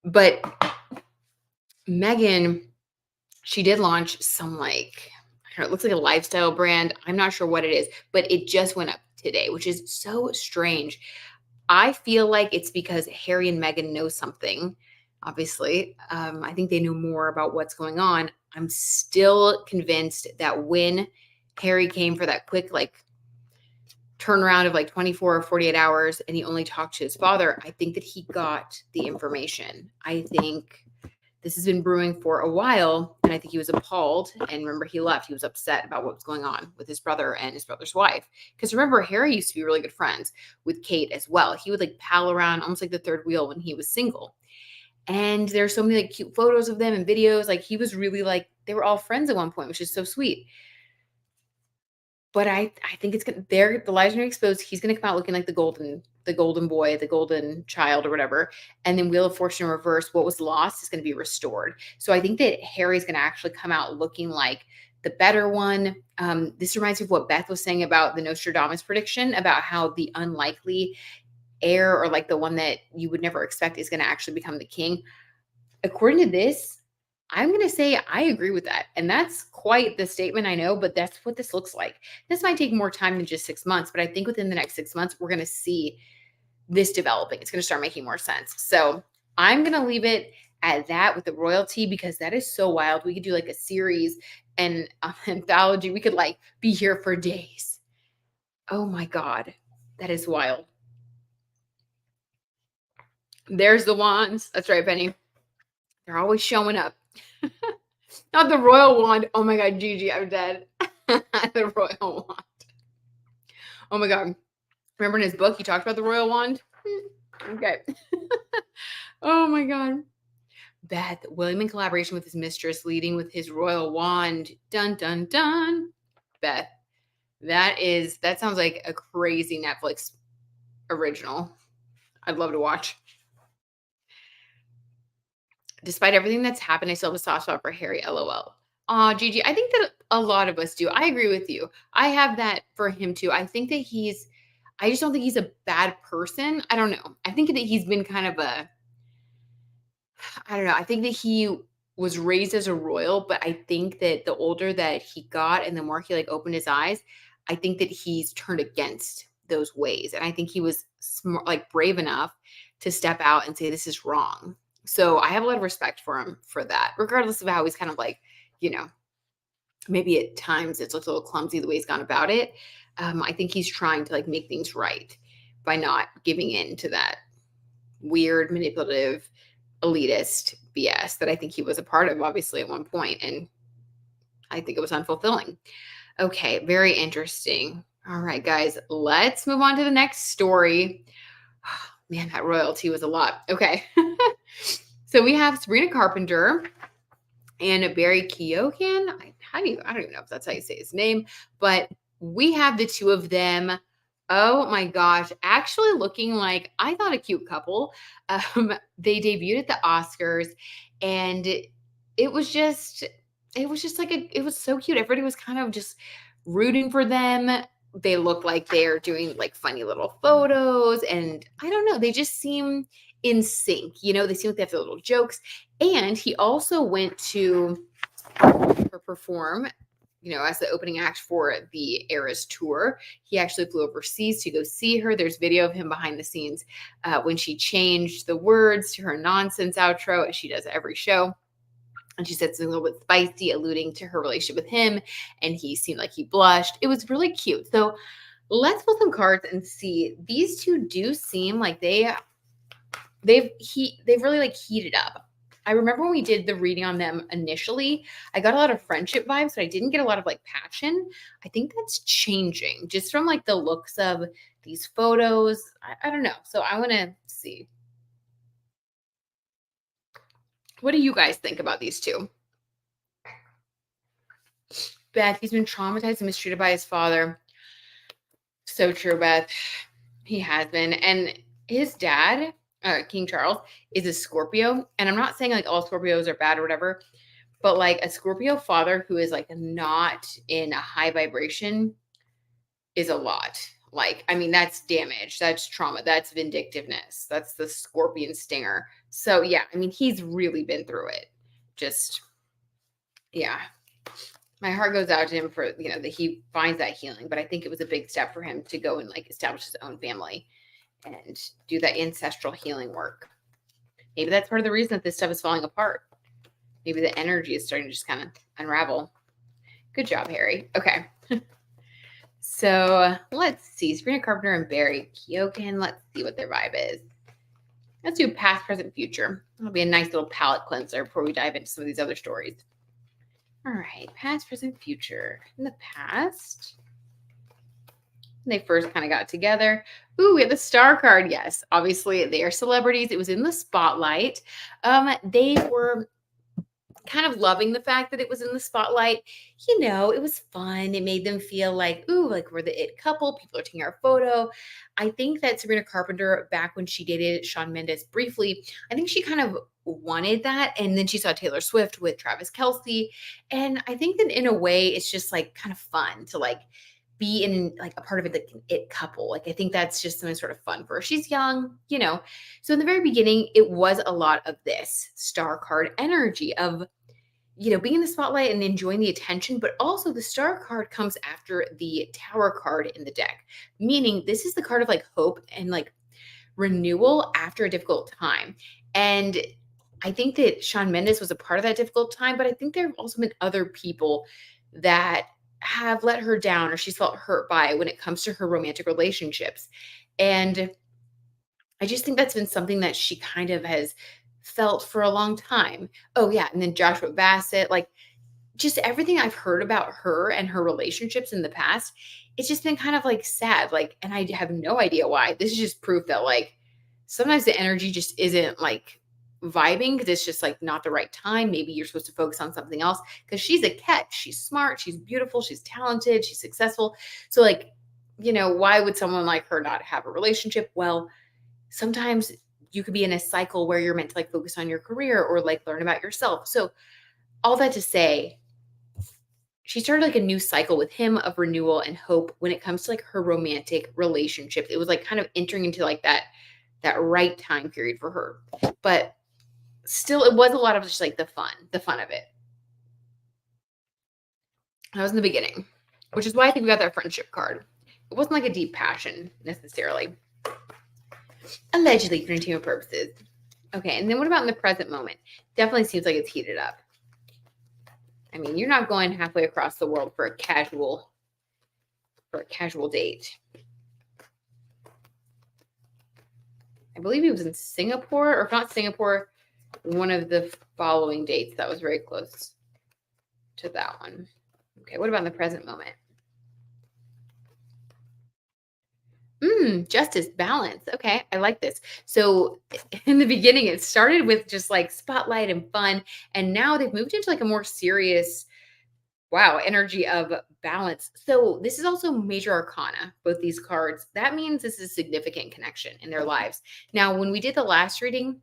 But Meghan, she did launch some like, I don't know, it looks like a lifestyle brand. I'm not sure what it is, but it just went up today, which is so strange. I feel like it's because Harry and Meghan know something. Obviously, I think they know more about what's going on. I'm still convinced that when Harry came for that quick, like, turnaround of like 24 or 48 hours and he only talked to his father, I think that he got the information. I think this has been brewing for a while, and I think he was appalled. And remember, he left. He was upset about what was going on with his brother and his brother's wife. Because remember, Harry used to be really good friends with Kate as well. He would like pal around almost like the third wheel when he was single. And there's so many like cute photos of them and videos. Like he was really like, they were all friends at one point, which is so sweet. But I think it's gonna the lies are gonna expose. He's gonna come out looking like the golden boy, the golden child or whatever. And then Wheel of Fortune reverse, what was lost is gonna be restored. So I think that Harry's gonna actually come out looking like the better one. This reminds me of what Beth was saying about the Nostradamus prediction about how the unlikely heir or like the one that you would never expect is gonna actually become the king. According to this, I'm going to say I agree with that. And that's quite the statement, I know, but that's what this looks like. This might take more time than just 6 months, but I think within the next 6 months, we're going to see this developing. It's going to start making more sense. So I'm going to leave it at that with the royalty because that is so wild. We could do like a series and anthology. We could like be here for days. Oh my God. That is wild. There's the wands. That's right, Penny. They're always showing up. Not the royal wand. Oh my God, Gigi, I'm dead. The royal wand. Oh my God. Remember in his book, he talked about the royal wand? Okay. Oh my God. Beth, William in collaboration with his mistress, leading with his royal wand. Dun, dun, dun. Beth, that sounds like a crazy Netflix original. I'd love to watch. Despite everything that's happened, I still have a soft spot for Harry. LOL. Aw, Gigi, I think that a lot of us do. I agree with you. I have that for him too. I think that I just don't think he's a bad person. I don't know. I think that he's been kind of I don't know. I think that he was raised as a royal, but I think that the older that he got and the more he like opened his eyes, I think that he's turned against those ways. And I think he was smart, like brave enough to step out and say, this is wrong. So I have a lot of respect for him for that, regardless of how he's kind of like, maybe at times it's a little clumsy the way he's gone about it. I think he's trying to like make things right by not giving in to that weird, manipulative, elitist BS that I think he was a part of, obviously, at one point, and I think it was unfulfilling. Okay, very interesting. All right, guys, let's move on to the next story. Man, that royalty was a lot. Okay. So we have Sabrina Carpenter and Barry Keoghan. I don't even know if that's how you say his name, but we have the two of them. Oh my gosh, actually looking like, I thought, a cute couple. They debuted at the Oscars, and it was just like it was so cute. Everybody was kind of just rooting for them. They look like they're doing like funny little photos, and I don't know, they just seem in sync. They seem like they have their little jokes. And he also went to perform, as the opening act for the Eras tour. He actually flew overseas to go see her. There's video of him behind the scenes when she changed the words to her nonsense outro, as she does every show. And she said something a little bit spicy, alluding to her relationship with him. And he seemed like he blushed. It was really cute. So let's pull some cards and see. These two do seem like they've really like heated up. I remember when we did the reading on them initially, I got a lot of friendship vibes, but I didn't get a lot of like passion. I think that's changing just from like the looks of these photos. I don't know. So I want to see. What do you guys think about these two? Beth, he's been traumatized and mistreated by his father. So true, Beth. He has been. And his dad, King Charles, is a Scorpio. And I'm not saying like all Scorpios are bad or whatever, but like a Scorpio father who is like not in a high vibration is a lot. Like, I mean, that's damage, that's trauma, that's vindictiveness, that's the scorpion stinger. So yeah, I mean, he's really been through it. Just, yeah. My heart goes out to him for, that he finds that healing. But I think it was a big step for him to go and like establish his own family and do that ancestral healing work. Maybe that's part of the reason that this stuff is falling apart. Maybe the energy is starting to just kind of unravel. Good job, Harry. Okay. So let's see. Sabrina Carpenter and Barry Keoghan. Let's see what their vibe is. Let's do past, present, future. That'll be a nice little palette cleanser before we dive into some of these other stories. All right. Past, present, future. In the past, when they first kind of got together. Ooh, we have the star card. Yes. Obviously, they are celebrities. It was in the spotlight. They were kind of loving the fact that it was in the spotlight. It was fun. It made them feel like, ooh, like we're the it couple. People are taking our photo. I think that Sabrina Carpenter, back when she dated Shawn Mendes briefly, I think she kind of wanted that. And then she saw Taylor Swift with Travis Kelce. And I think that in a way, it's just like kind of fun to like be in like a part of it, like an it couple. Like, I think that's just something sort of fun for her. She's young, So in the very beginning, it was a lot of this star card energy of, being in the spotlight and enjoying the attention, but also the star card comes after the tower card in the deck, meaning this is the card of like hope and like renewal after a difficult time. And I think that Shawn Mendes was a part of that difficult time, but I think there have also been other people that have let her down or she's felt hurt by when it comes to her romantic relationships. And I just think that's been something that she kind of has felt for a long time. Oh yeah. And then Joshua Bassett, like just everything I've heard about her and her relationships in the past, it's just been kind of like sad. Like, and I have no idea why. This is just proof that like sometimes the energy just isn't like vibing because it's just like not the right time. Maybe you're supposed to focus on something else because she's a catch. She's smart. She's beautiful. She's talented. She's successful. So like, why would someone like her not have a relationship? Well, sometimes you could be in a cycle where you're meant to like focus on your career or like learn about yourself. So all that to say, she started like a new cycle with him of renewal and hope when it comes to like her romantic relationships. It was like kind of entering into like that right time period for her. But still, it was a lot of just like the fun of it. That was in the beginning, which is why I think we got that friendship card. It wasn't like a deep passion necessarily. Allegedly for entertainment purposes. Okay, and then what about in the present moment? Definitely seems like it's heated up. I mean, you're not going halfway across the world for a casual date. I believe he was in Singapore, or if not Singapore, one of the following dates that was very close to that one. Okay, what about in the present moment? Justice, balance. Okay, I like this. So in the beginning, it started with just like spotlight and fun, and now they've moved into like a more serious, wow, energy of balance. So this is also major arcana, both these cards. That means this is a significant connection in their lives. Now, when we did the last reading,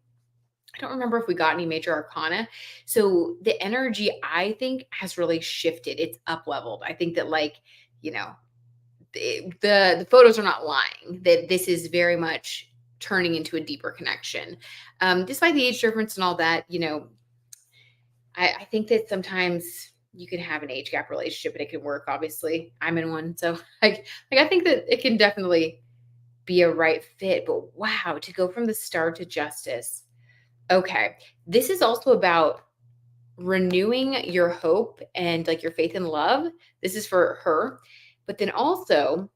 I don't remember if we got any major arcana. So the energy, I think, has really shifted. It's up leveled. I think that, like, you know, the photos are not lying, that this is very much turning into a deeper connection. Despite the age difference and all that, I think that sometimes you can have an age gap relationship and it can work. Obviously, I'm in one. So I think that it can definitely be a right fit. But wow, to go from the Star to Justice. Okay. This is also about renewing your hope and like your faith and love. This is for her. But then also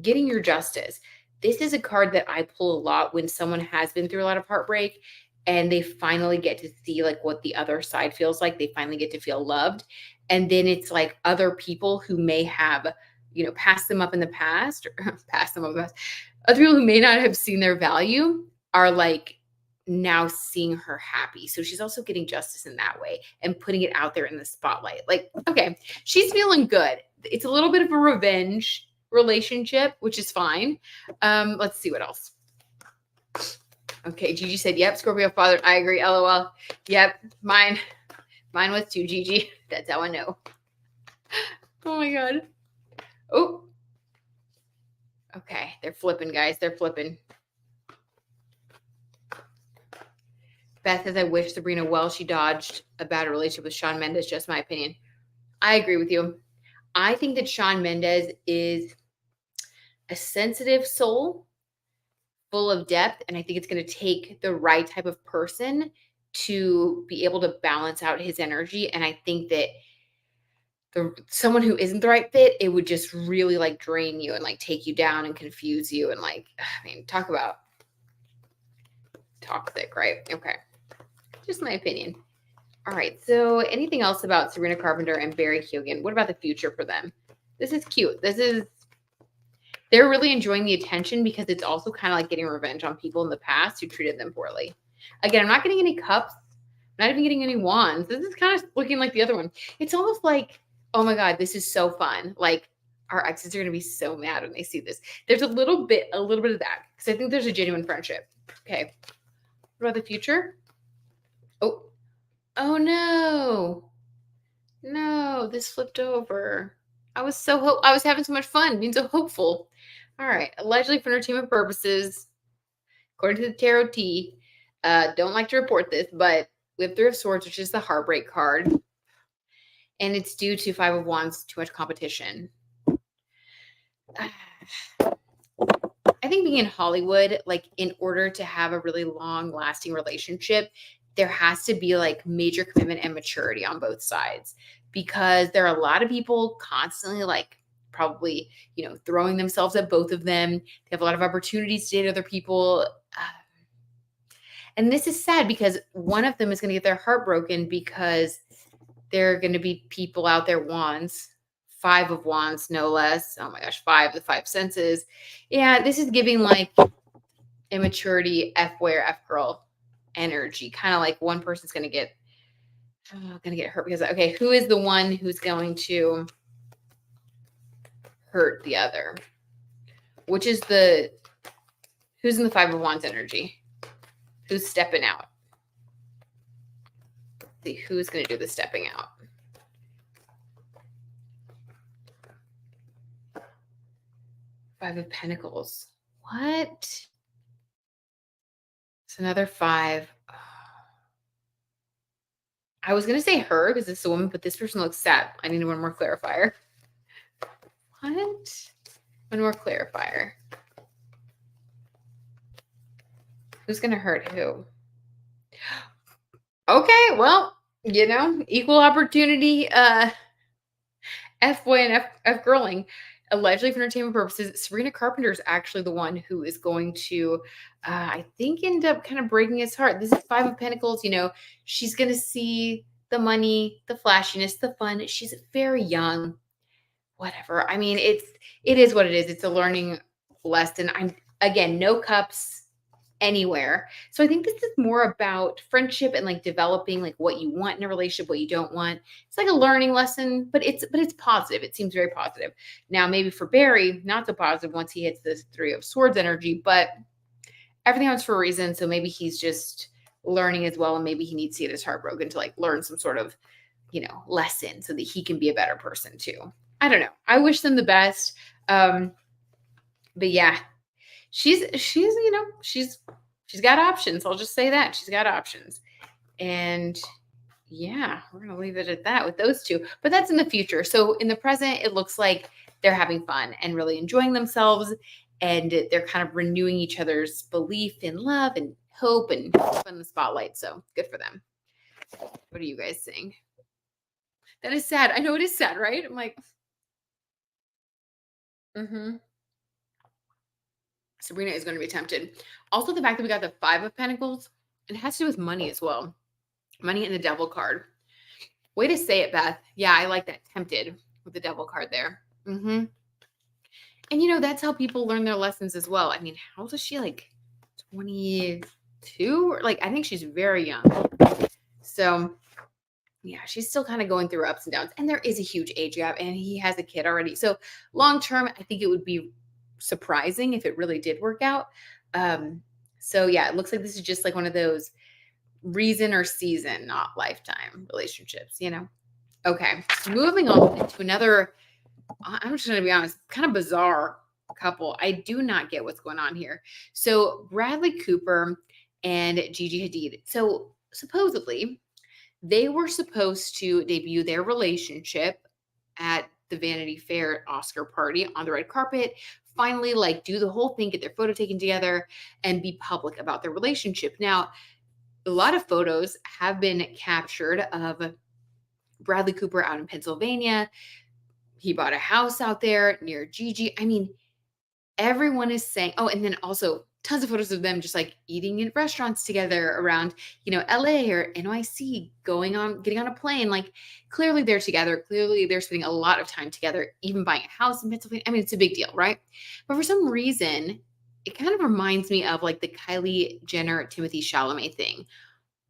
getting your justice. This is a card that I pull a lot when someone has been through a lot of heartbreak and they finally get to see like what the other side feels like. They finally get to feel loved. And then it's like other people who may have, passed them up in the past, or passed them up in the past. Other people who may not have seen their value are like now seeing her happy. So she's also getting justice in that way and putting it out there in the spotlight. Like, okay, she's feeling good. It's a little bit of a revenge relationship, which is fine. Let's see what else. Okay, Gigi said, yep, Scorpio father. I agree. LOL. Yep, mine was too, Gigi. That's how I know. Oh my God. Oh. Okay, they're flipping, guys. They're flipping. Beth says, I wish Sabrina well. She dodged a bad relationship with Shawn Mendes. Just my opinion. I agree with you. I think that Shawn Mendes is a sensitive soul full of depth. And I think it's going to take the right type of person to be able to balance out his energy. And I think that someone who isn't the right fit, it would just really like drain you and like take you down and confuse you. And like, I mean, talk about toxic, right? Okay. Just my opinion. All right. So anything else about Sabrina Carpenter and Barry Keoghan? What about the future for them? This is cute. They're really enjoying the attention because it's also kind of like getting revenge on people in the past who treated them poorly. Again, I'm not getting any cups. I'm not even getting any wands. This is kind of looking like the other one. It's almost like, oh my God, this is so fun. Like our exes are going to be so mad when they see this. There's a little bit of that because I think there's a genuine friendship. Okay. What about the future? Oh no. No, this flipped over. I was having so much fun, being so hopeful. All right. Allegedly for entertainment purposes, according to the Tarot T, don't like to report this, but we have Three of Swords, which is the heartbreak card. And it's due to Five of Wands, too much competition. I think being in Hollywood, like in order to have a really long lasting relationship, there has to be like major commitment and maturity on both sides, because there are a lot of people constantly like probably, throwing themselves at both of them. They have a lot of opportunities to date other people. And this is sad because one of them is going to get their heart broken because there are going to be people out there, wands, Five of Wands, no less. Oh my gosh, the five senses. Yeah, this is giving like immaturity, F-where, F-girl energy. Kind of like one person's going to get hurt because, okay, who is the one who's going to hurt the other? Who's in the Five of Wands energy? Who's stepping out? Let's see who's going to do the stepping out. Five of Pentacles. What? It's another five. Oh. I was going to say her because it's a woman, but this person looks sad. I need one more clarifier. What? One more clarifier. Who's going to hurt who? Okay, well, Equal opportunity, F-boy and F-girling. Allegedly for entertainment purposes, Sabrina Carpenter is actually the one who is going to, I think, end up kind of breaking his heart. This is Five of Pentacles. She's going to see the money, the flashiness, the fun. She's very young. Whatever. I mean, it is what it is. It's a learning lesson. I'm again, no cups anywhere. So I think this is more about friendship and like developing like what you want in a relationship, what you don't want. It's like a learning lesson, but it's positive. It seems very positive. Now, maybe for Barry, not so positive once he hits this Three of Swords energy, but everything happens for a reason. So maybe he's just learning as well, and maybe he needs to get his heart broken to like learn some sort of lesson so that he can be a better person too. I don't know. I wish them the best. But yeah, she's got options. I'll just say that she's got options. And yeah, we're going to leave it at that with those two, but that's in the future. So in the present, it looks like they're having fun and really enjoying themselves, and they're kind of renewing each other's belief in love and hope and in the spotlight. So good for them. What are you guys saying? That is sad. I know it is sad, right? I'm like, Sabrina is going to be tempted. Also, the fact that we got the Five of Pentacles, it has to do with money as well. Money and the Devil card. Way to say it, Beth. Yeah, I like that. Tempted with the Devil card there. And that's how people learn their lessons as well. I mean, how old is she? Like 22? Or like, I think she's very young. So yeah, she's still kind of going through ups and downs. And there is a huge age gap, and he has a kid already. So long term, I think it would be surprising if it really did work out. So yeah, it looks like this is just like one of those reason or season, not lifetime relationships, Okay, moving on to another, I'm just going to be honest, kind of bizarre couple. I do not get what's going on here. So Bradley Cooper and Gigi Hadid. So supposedly they were supposed to debut their relationship at the Vanity Fair Oscar party on the red carpet, finally like do the whole thing, get their photo taken together and be public about their relationship. Now, a lot of photos have been captured of Bradley Cooper out in Pennsylvania. He bought a house out there near Gigi. I mean, everyone is saying, oh, and then also tons of photos of them just like eating in restaurants together around, LA or NYC, getting on a plane. Like clearly they're together. Clearly they're spending a lot of time together, even buying a house in Pennsylvania. I mean, it's a big deal, right? But for some reason, it kind of reminds me of like the Kylie Jenner, Timothy Chalamet thing,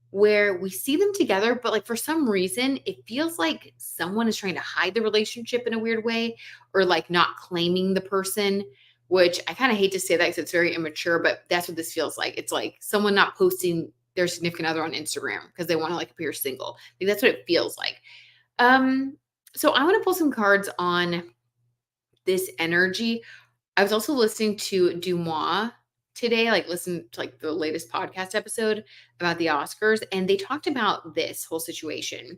where we see them together, but like for some reason, it feels like someone is trying to hide the relationship in a weird way, or like not claiming the person, which I kind of hate to say that because it's very immature, but that's what this feels like. It's like someone not posting their significant other on Instagram because they want to like appear single. Like that's what it feels like. So I want to pull some cards on this energy. I was also listening to Dumois today, like listen to like the latest podcast episode about the Oscars, and they talked about this whole situation.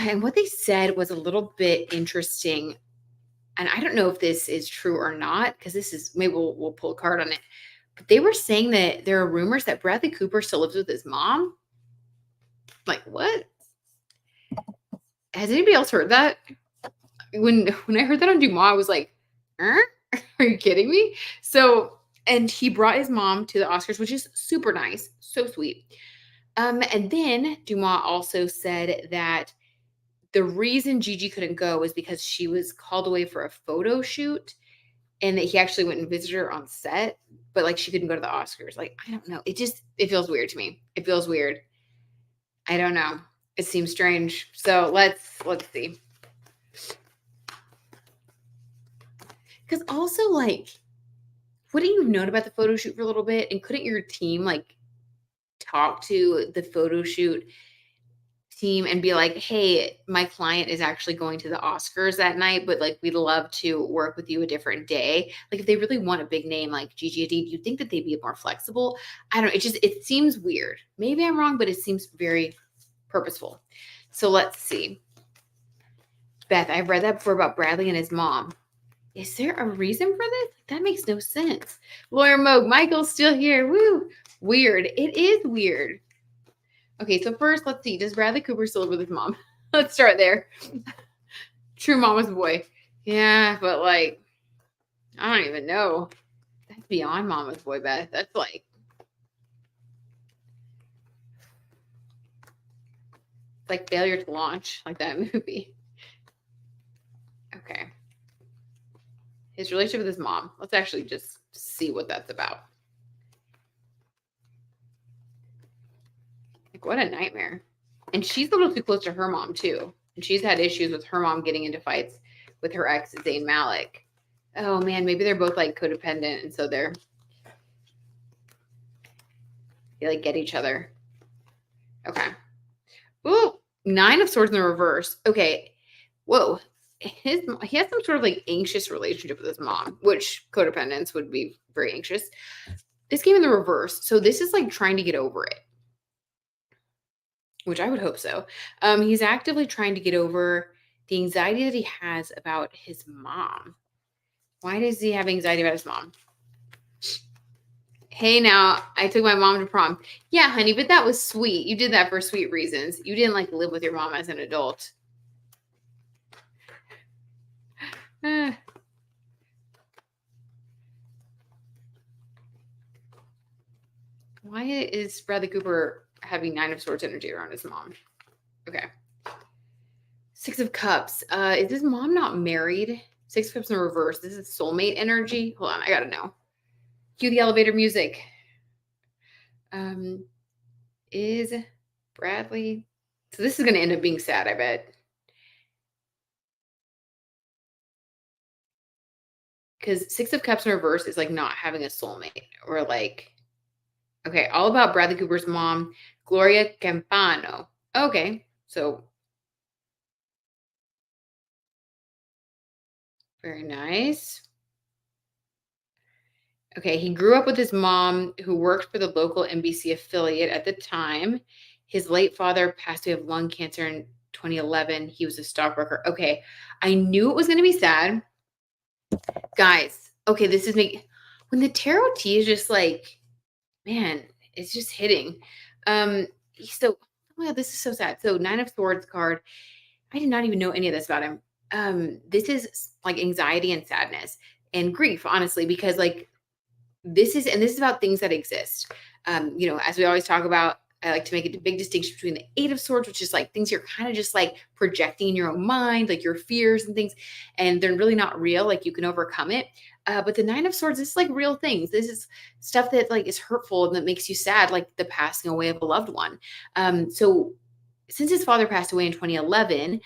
And what they said was a little bit interesting. And I don't know if this is true or not, because this is, maybe we'll pull a card on it. But they were saying that there are rumors that Bradley Cooper still lives with his mom. Like, what? Has anybody else heard that? When I heard that on Dumois, I was like, are you kidding me? So, and he brought his mom to the Oscars, which is super nice, so sweet. And then Dumois also said that the reason Gigi couldn't go was because she was called away for a photo shoot, and that he actually went and visited her on set, but like she couldn't go to the Oscars. Like, I don't know. It feels weird to me. It feels weird. I don't know. It seems strange. So let's see. Because also, like, wouldn't you have known about the photo shoot for a little bit? And couldn't your team like talk to the photo shoot team and be like, hey, my client is actually going to the Oscars that night, but like we'd love to work with you a different day. Like if they really want a big name like Gigi Hadid, you'd think that they'd be more flexible. I don't know. It seems weird. Maybe I'm wrong, but it seems very purposeful. So let's see. Beth, I've read that before about Bradley and his mom. Is there a reason for this? That makes no sense. Lawyer Moog, Michael's still here. Woo. Weird. It is weird. Okay, so first, let's see. Does Bradley Cooper still live with his mom? Let's start there. True mama's boy. Yeah, but like, I don't even know. That's beyond mama's boy, Beth. That's like failure to launch, like that movie. Okay. His relationship with his mom. Let's actually just see what that's about. Like, what a nightmare. And she's a little too close to her mom, too. And she's had issues with her mom getting into fights with her ex, Zayn Malik. Oh, man, maybe they're both, like, codependent, and so they like, get each other. Okay. Ooh, 9 of Swords in the reverse. Okay. Whoa. He has some sort of, like, anxious relationship with his mom, which codependents would be very anxious. This came in the reverse. So this is, like, trying to get over it. Which I would hope so. He's actively trying to get over the anxiety that he has about his mom. Why does he have anxiety about his mom? Hey, now, I took my mom to prom. Yeah, honey, but that was sweet. You did that for sweet reasons. You didn't, like, live with your mom as an adult. Why is Bradley Cooper having 9 of Swords energy around his mom? Okay. 6 of Cups. Is his mom not married? 6 of Cups in reverse. This is soulmate energy. Hold on, I gotta know. Cue the elevator music. Is Bradley... So this is going to end up being sad, I bet. Because 6 of Cups in reverse is like not having a soulmate. Or like... Okay, all about Bradley Cooper's mom, Gloria Campano. Okay, so... Very nice. Okay, he grew up with his mom, who worked for the local NBC affiliate at the time. His late father passed away of lung cancer in 2011. He was a stockbroker. Okay, I knew it was going to be sad. Guys, okay, this is me. When the tarot tea is just like, man, it's just hitting. Oh my God, this is so sad. So 9 of Swords card. I did not even know any of this about him. This is like anxiety and sadness and grief, honestly, because like, this is about things that exist. As we always talk about, I like to make a big distinction between the 8 of Swords, which is like things you're kind of just like projecting in your own mind, like your fears and things, and they're really not real. Like you can overcome it. But the 9 of Swords, this is like real things. This is stuff that like is hurtful and that makes you sad, like the passing away of a loved one. So since his father passed away in 2011,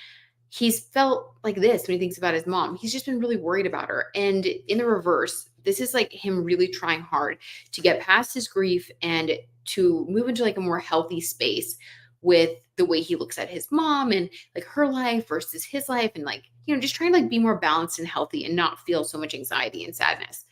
he's felt like this when he thinks about his mom. He's just been really worried about her. And in the reverse, this is like him really trying hard to get past his grief and to move into like a more healthy space with the way he looks at his mom and like her life versus his life. And like, just trying to like be more balanced and healthy and not feel so much anxiety and sadness,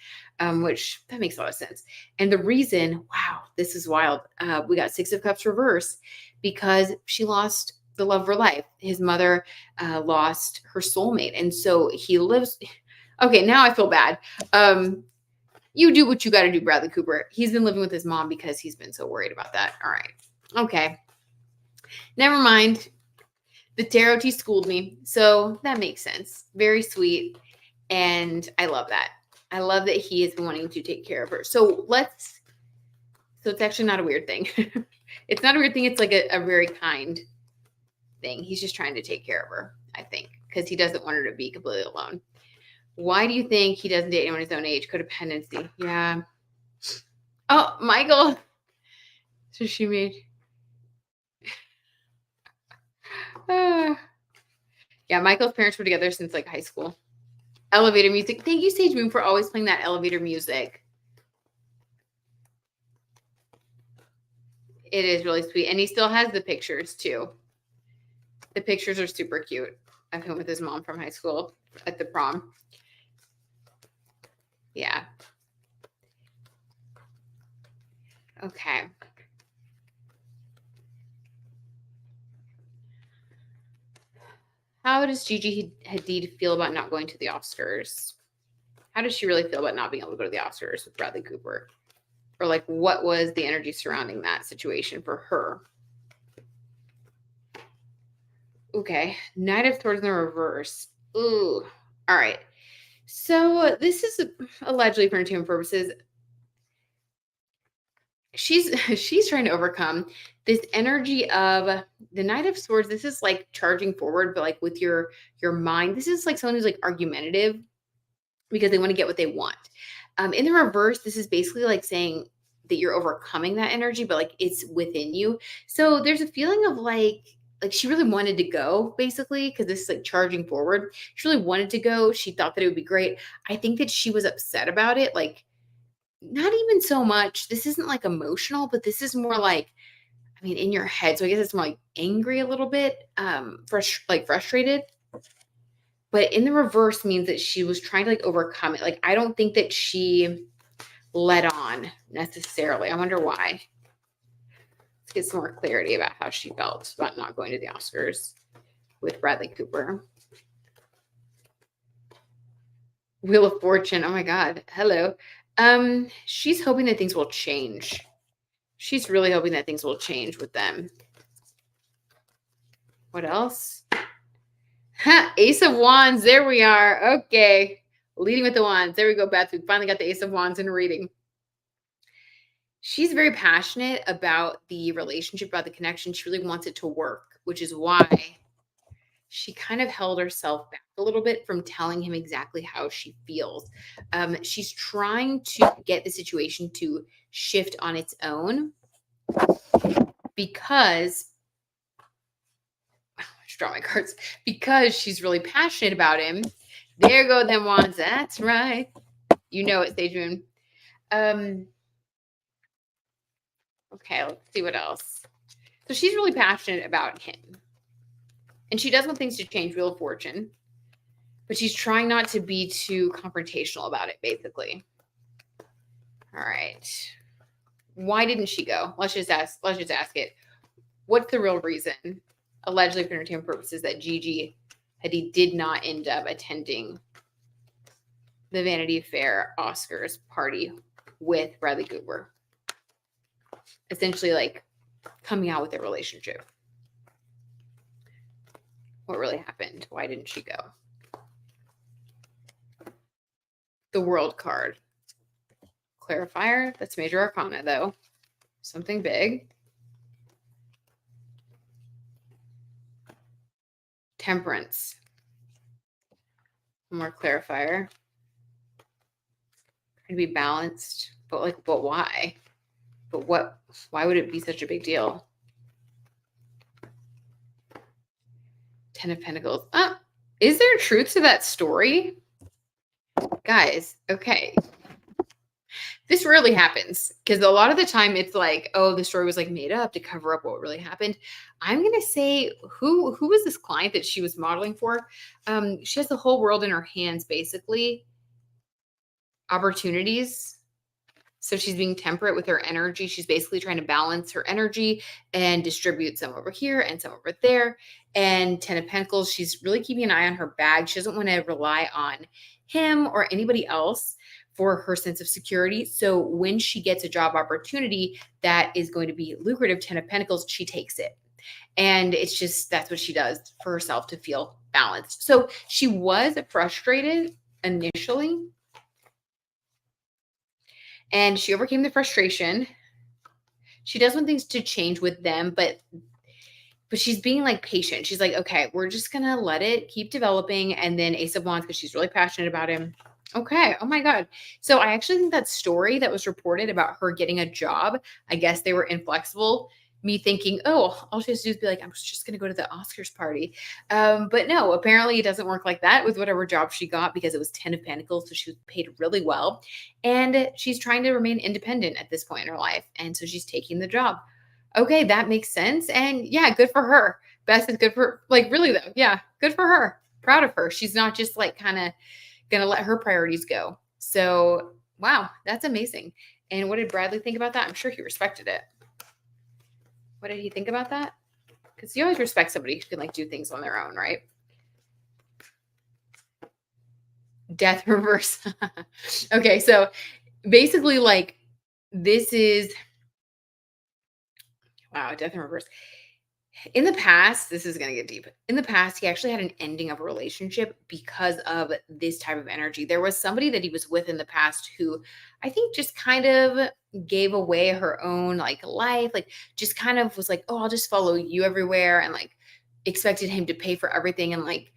which that makes a lot of sense. And the reason, wow, this is wild. We got 6 of Cups reverse because she lost the love of her life. His mother lost her soulmate. And so he lives. Okay, now I feel bad. You do what you got to do, Bradley Cooper. He's been living with his mom because he's been so worried about that. All right. Okay. Never mind. The tarot tea schooled me. So that makes sense. Very sweet. And I love that. I love that he has been wanting to take care of her. So it's actually not a weird thing. It's not a weird thing. It's like a very kind thing. He's just trying to take care of her, I think, because he doesn't want her to be completely alone. Why do you think he doesn't date anyone his own age? Codependency. Yeah. Oh, Michael. So she made. Yeah, Michael's parents were together since like high school. Elevator music. Thank you, Sage Moon, for always playing that elevator music. It is really sweet. And he still has the pictures too. The pictures are super cute of him with his mom from high school at the prom. Yeah. Okay. How does Gigi Hadid feel about not going to the Oscars? How does she really feel about not being able to go to the Oscars with Bradley Cooper? Or like, what was the energy surrounding that situation for her? Okay. Knight of Swords in the reverse. Ooh. All right. So this is allegedly for entertainment purposes. She's she's trying to overcome this energy of the Knight of Swords. This is like charging forward, but like with your mind. This is like someone who's like argumentative because they want to get what they want. In the reverse, this is basically like saying that you're overcoming that energy, but like it's within you. So there's a feeling of like she really wanted to go basically because this is like charging forward. She really wanted to go. She thought that it would be great. I think that she was upset about it. Like not even so much. This isn't like emotional, but this is more like I mean in your head. So I guess it's more like angry a little bit, like frustrated. But in the reverse means that she was trying to like overcome it. Like I don't think that she let on necessarily. I wonder why. Let's get some more clarity about how she felt about not going to the Oscars with Bradley Cooper. Wheel of Fortune. Oh my God. Hello. She's hoping that things will change. She's really hoping that things will change with them. What else? Ace of Wands. There we are. Okay. Leading with the wands. There we go, Beth. We finally got the Ace of Wands in reading. She's very passionate about the relationship, about the connection. She really wants it to work, which is why she kind of held herself back a little bit from telling him exactly how she feels. She's trying to get the situation to shift on its own because draw my cards because she's really passionate about him. There go them wands. That's right. You know it, Sage Moon. Okay, let's see what else. So she's really passionate about him. And she does want things to change, Wheel of Fortune. But she's trying not to be too confrontational about it, basically. All right. Why didn't she go? Let's just ask it. What's the real reason, allegedly for entertainment purposes, that Gigi Hadid did not end up attending the Vanity Fair Oscars party with Bradley Cooper? Essentially, like, coming out with their relationship. What really happened? Why didn't she go? The World card. Clarifier. That's Major Arcana, though. Something big. Temperance. One more clarifier. Trying to be balanced. But why? But why would it be such a big deal? Ten of Pentacles. Is there truth to that story? Guys, okay. This rarely happens because a lot of the time it's like, oh, the story was like made up to cover up what really happened. I'm going to say who was this client that she was modeling for? She has the whole world in her hands, basically. Opportunities. So she's being temperate with her energy. She's basically trying to balance her energy and distribute some over here and some over there. And Ten of Pentacles, she's really keeping an eye on her bag. She doesn't want to rely on him or anybody else for her sense of security. So when she gets a job opportunity that is going to be lucrative, Ten of Pentacles, she takes it. And it's just, that's what she does for herself to feel balanced. So she was frustrated initially, and she overcame the frustration. She does want things to change with them, but she's being like patient. She's like, okay, we're just going to let it keep developing. And then Ace of Wands, because she's really passionate about him. Okay. Oh my God. So I actually think that story that was reported about her getting a job, I guess they were inflexible. Me thinking, oh, all she has to do is be like, I'm just going to go to the Oscars party. But no, apparently it doesn't work like that with whatever job she got because it was 10 of Pentacles. So she was paid really well. And she's trying to remain independent at this point in her life. And so she's taking the job. Okay, that makes sense. And yeah, good for her. Best is good for, like, really though. Yeah, good for her. Proud of her. She's not just like kind of going to let her priorities go. So, wow, that's amazing. And what did Bradley think about that? I'm sure he respected it. What did he think about that? Because you always respect somebody who can like do things on their own, right? Death reverse. Okay, so basically like this is, wow, death in reverse. In the past, this is gonna get deep. In the past, he actually had an ending of a relationship because of this type of energy. There was somebody that he was with in the past who I think just kind of gave away her own like life, like just kind of was like, "Oh, I'll just follow you everywhere," and like expected him to pay for everything and like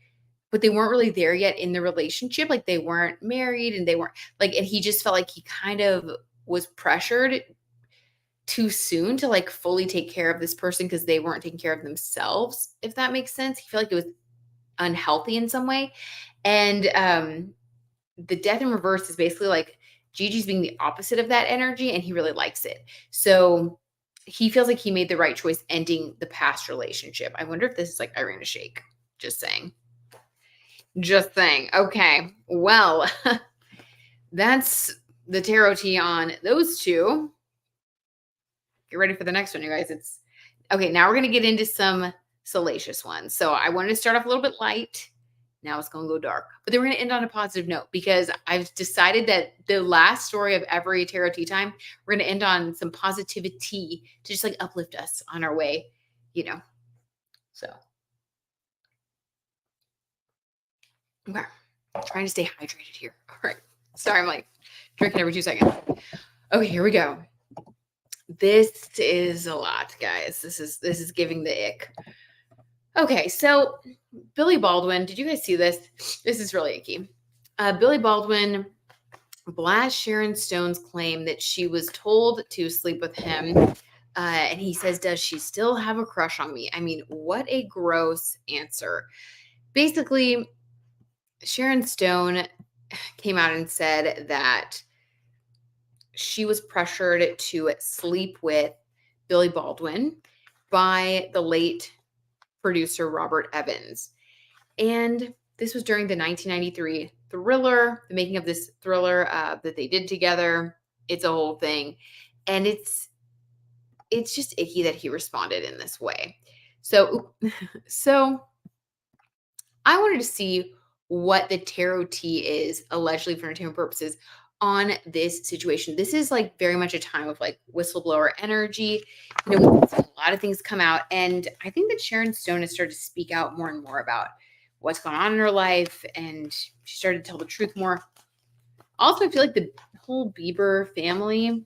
but they weren't really there yet in the relationship. Like they weren't married and they weren't like and he just felt like he kind of was pressured too soon to like fully take care of this person because they weren't taking care of themselves, if that makes sense. He felt like it was unhealthy in some way. And the death in reverse is basically like Gigi's being the opposite of that energy and he really likes it. So he feels like he made the right choice ending the past relationship. I wonder if this is like Irina Shayk. Just saying. Just saying. Okay. Well, that's the tarot tea on those two. Get ready for the next one, you guys. It's okay. Now we're going to get into some salacious ones. So I wanted to start off a little bit light. Now it's going to go dark. But then we're going to end on a positive note because I've decided that the last story of every tarot tea time, we're going to end on some positivity to just like uplift us on our way, you know. So, okay. I'm trying to stay hydrated here. All right. Sorry, I'm like drinking every 2 seconds. Okay, here we go. This is a lot, guys. This is giving the ick. Okay, so Billy Baldwin, did you guys see this? This is really icky. Billy Baldwin blasts Sharon Stone's claim that she was told to sleep with him. And he says, does she still have a crush on me? I mean, what a gross answer. Basically, Sharon Stone came out and said that she was pressured to sleep with Billy Baldwin by the late producer Robert Evans. And this was during the 1993 thriller, the making of this thriller that they did together. It's a whole thing. And it's just icky that he responded in this way. So I wanted to see what the tarot tea is allegedly for entertainment purposes on this situation. This is like very much a time of like whistleblower energy. You know, a lot of things come out. And I think that Sharon Stone has started to speak out more and more about what's going on in her life. And she started to tell the truth more. Also, I feel like the whole Bieber family,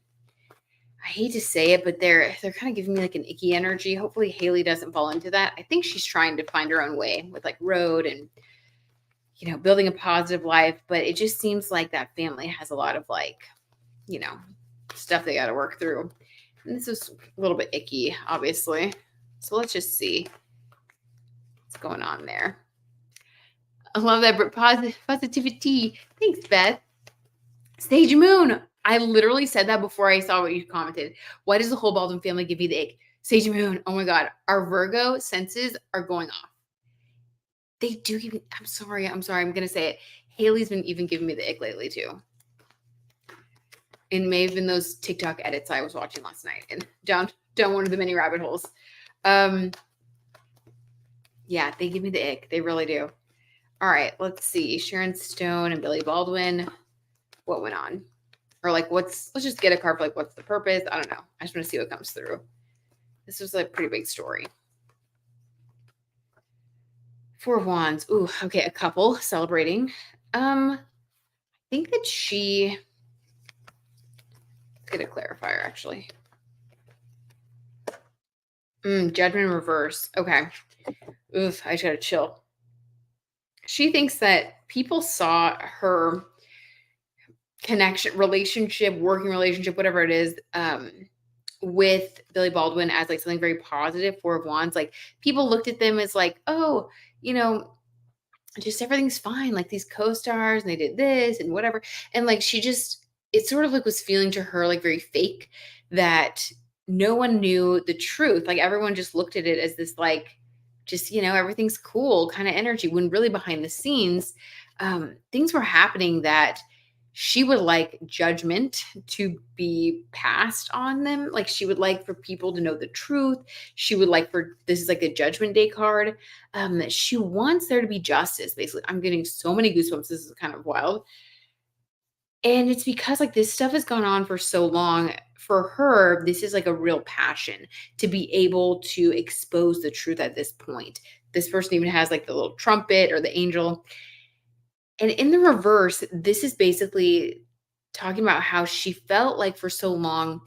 I hate to say it, but they're kind of giving me like an icky energy. Hopefully Haley doesn't fall into that. I think she's trying to find her own way with like Road and you know, building a positive life, but it just seems like that family has a lot of like, you know, stuff they got to work through. And this is a little bit icky, obviously. So let's just see what's going on there. I love that positivity. Thanks, Beth. Sage Moon. I literally said that before I saw what you commented. Why does the whole Baldwin family give you the ick? Sage Moon. Oh my God. Our Virgo senses are going off. They do give me, I'm sorry, I'm going to say it. Haley's been even giving me the ick lately too. It may have been those TikTok edits I was watching last night and down one of the many rabbit holes. Yeah, they give me the ick. They really do. All right, let's see. Sharon Stone and Billy Baldwin. What went on? Or like let's just get a card for like what's the purpose? I don't know. I just want to see what comes through. This was a pretty big story. 4 of Wands. Ooh, okay, a couple celebrating. I think that let's get a clarifier actually. Judgment in reverse. Okay. Oof, I just gotta chill. She thinks that people saw her connection, relationship, working relationship, whatever it is, with Billy Baldwin as like something very positive. 4 of Wands. Like people looked at them as like, oh, you know, just everything's fine. Like these co-stars and they did this and whatever. And like she just, it sort of like was feeling to her like very fake that no one knew the truth. Like everyone just looked at it as this like, just, you know, everything's cool kind of energy when really behind the scenes, things were happening that she would like judgment to be passed on them. Like she would like for people to know the truth. She would like for, this is like a Judgment Day card. She wants there to be justice. Basically, I'm getting so many goosebumps. This is kind of wild. And it's because, like, this stuff has gone on for so long. For her, this is like a real passion to be able to expose the truth at this point. This person even has like the little trumpet or the angel. And in the reverse, this is basically talking about how she felt like for so long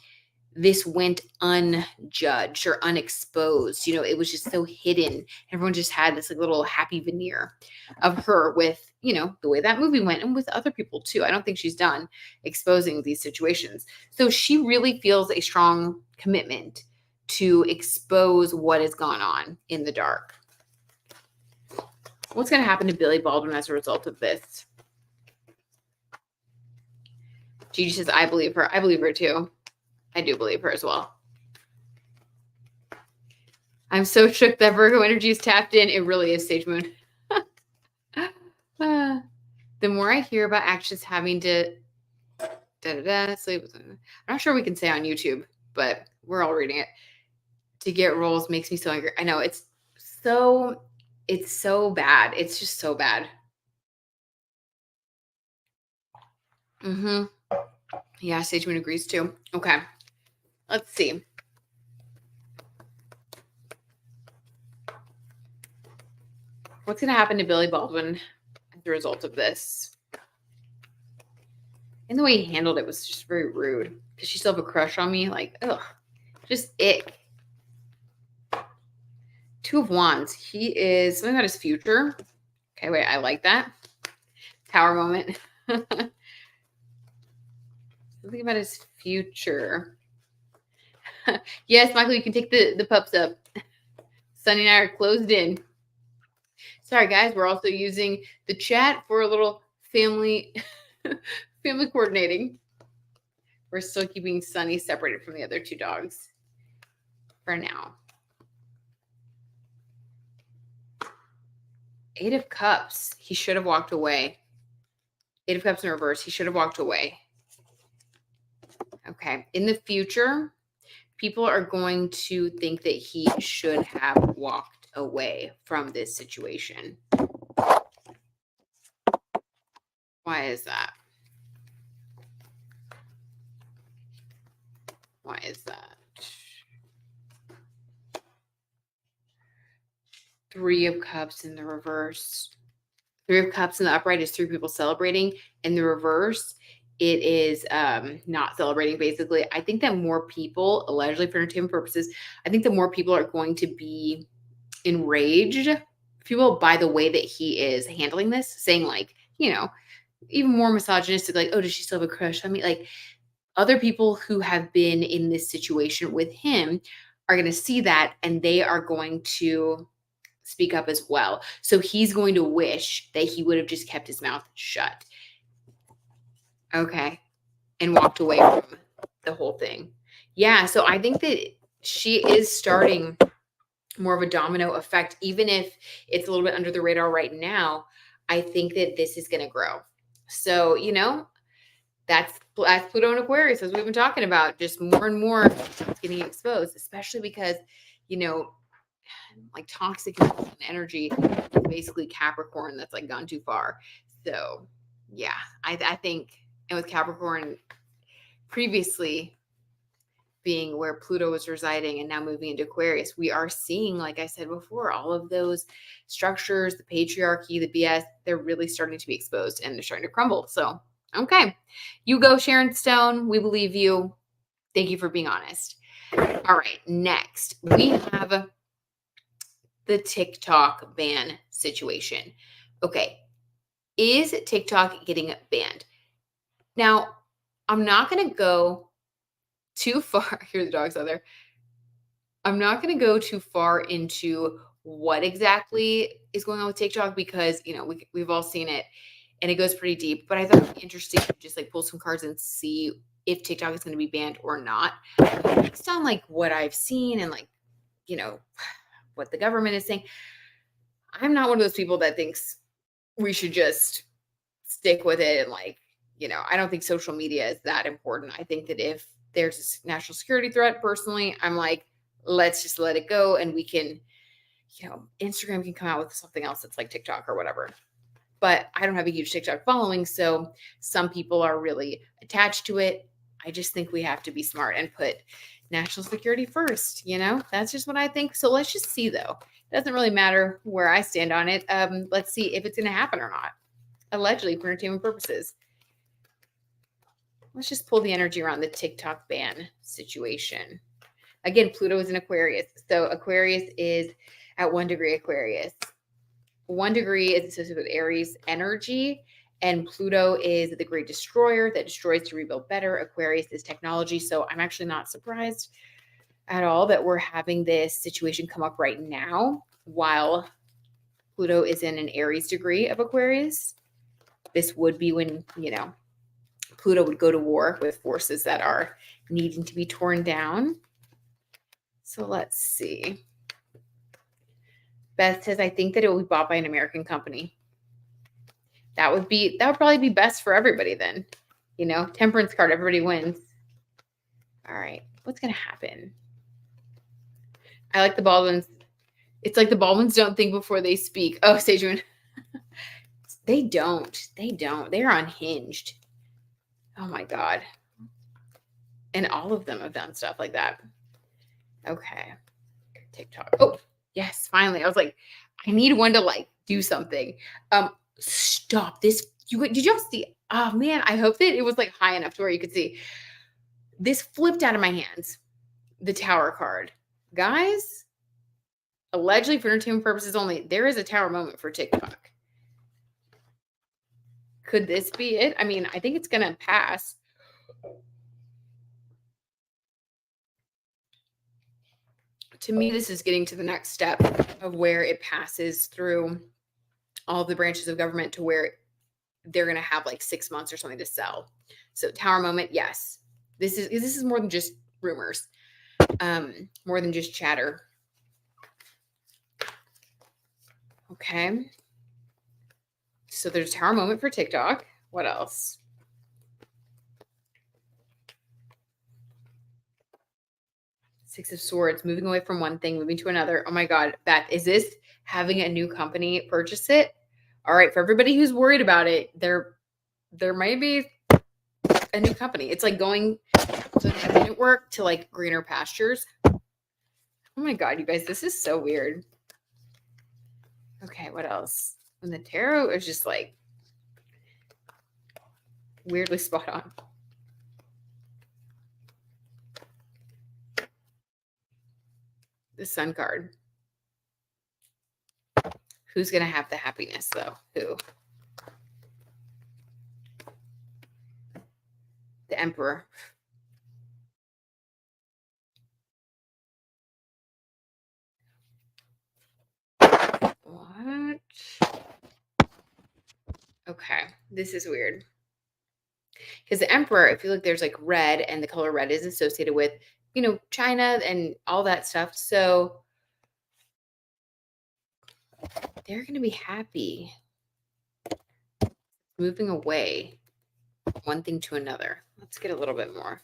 this went unjudged or unexposed. It was just so hidden. Everyone just had this like little happy veneer of her with, the way that movie went and with other people too. I don't think she's done exposing these situations. So she really feels a strong commitment to expose what has gone on in the dark. What's going to happen to Billy Baldwin as a result of this? Gigi says, I believe her. I believe her too. I do believe her as well. I'm so shook that Virgo energy is tapped in. It really is, Sage Moon. The more I hear about actors having to sleep, I'm not sure we can say on YouTube, but we're all reading it. To get roles makes me so angry. I know it's so bad. It's just so bad. Yeah, Sage Moon agrees too. Okay. Let's see. What's going to happen to Billy Baldwin as a result of this? And the way he handled it was just very rude. Does she still have a crush on me? Like, ugh, just ick. Two of Wands. He is something about his future. Okay, wait, I like that. Tower moment. Something about his future. Yes, Michael, you can take the pups up. Sunny and I are closed in. Sorry, guys. We're also using the chat for a little family coordinating. We're still keeping Sunny separated from the other two dogs for now. 8 of Cups. He should have walked away. 8 of Cups in reverse. He should have walked away. Okay. In the future, people are going to think that he should have walked away from this situation. Why is that? Why is that? 3 of Cups in the reverse. 3 of Cups in the upright is 3 people celebrating. In the reverse, it is not celebrating, basically. I think that more people, allegedly for entertainment purposes, I think that more people are going to be enraged, if you will, by the way that he is handling this, saying like, even more misogynistic, like, oh, does she still have a crush on me? Like, other people who have been in this situation with him are going to see that, and they are going to speak up as well. So he's going to wish that he would have just kept his mouth shut. Okay. And walked away from the whole thing. Yeah. So I think that she is starting more of a domino effect, even if it's a little bit under the radar right now. I think that this is going to grow. So, that's Pluto and Aquarius, as we've been talking about. Just more and more getting exposed, especially because, like toxic energy is basically Capricorn that's like gone too far. So, yeah, I think, and with Capricorn previously being where Pluto was residing and now moving into Aquarius, we are seeing, like I said before, all of those structures, the patriarchy, the BS, they're really starting to be exposed and they're starting to crumble. So, okay. You go, Sharon Stone. We believe you. Thank you for being honest. All right. Next, we have the TikTok ban situation. Okay. Is TikTok getting banned? Now, I'm not going to go too far. Here, the dogs out there. I'm not going to go too far into what exactly is going on with TikTok because, we've all seen it and it goes pretty deep. But I thought it'd be interesting to just like pull some cards and see if TikTok is going to be banned or not. Based on like what I've seen and like, what the government is saying, I'm not one of those people that thinks we should just stick with it. And like, I don't think social media is that important. I think that if there's a national security threat, personally, I'm like, let's just let it go. And we can, Instagram can come out with something else that's like TikTok or whatever. but I don't have a huge TikTok following. So some people are really attached to it. I just think we have to be smart and put national security first. That's just what I think. So let's just see, though. It doesn't really matter where I stand on it. Let's see if it's going to happen or not. Allegedly for entertainment purposes. Let's just pull the energy around the TikTok ban situation. Again, Pluto is in Aquarius. So Aquarius is at 1 degree Aquarius. 1 degree is associated with Aries energy, and Pluto is the great destroyer that destroys to rebuild better. Aquarius is technology. So I'm actually not surprised at all that we're having this situation come up right now while Pluto is in an Aries degree of Aquarius. This would be when, Pluto would go to war with forces that are needing to be torn down. So let's see. Beth says, I think that it will be bought by an American company. That would probably be best for everybody then. Temperance card, everybody wins. All right. What's going to happen? I like the Baldwins. It's like the Baldwins don't think before they speak. Oh, Sage Moon. They don't. They're unhinged. Oh my God. And all of them have done stuff like that. Okay. TikTok. Oh, yes, finally. I was like, I need one to do something. Stop this. Did y'all see? Oh man, I hope that it was high enough to where you could see. This flipped out of my hands. The Tower card. Guys, allegedly for entertainment purposes only, there is a Tower moment for TikTok. Could this be it? I mean, I think it's going to pass. To me, this is getting to the next step of where it passes through all the branches of government to where they're going to have 6 months or something to sell. So Tower moment, yes. This is more than just rumors, more than just chatter. Okay. So there's a Tower moment for TikTok. What else? Six of Swords, moving away from one thing, moving to another. Oh my God, Beth, is this having a new company purchase it? All right, for everybody who's worried about it, there might be a new company. It's like going to work to greener pastures. Oh my God, you guys, this is so weird. Okay, what else? And the tarot is just weirdly spot on. The Sun card. Who's going to have the happiness, though? Who? The Emperor. What? Okay, this is weird. Because the Emperor, I feel like there's red, and the color red is associated with, China and all that stuff. So they're going to be happy. Moving away, one thing to another. Let's get a little bit more.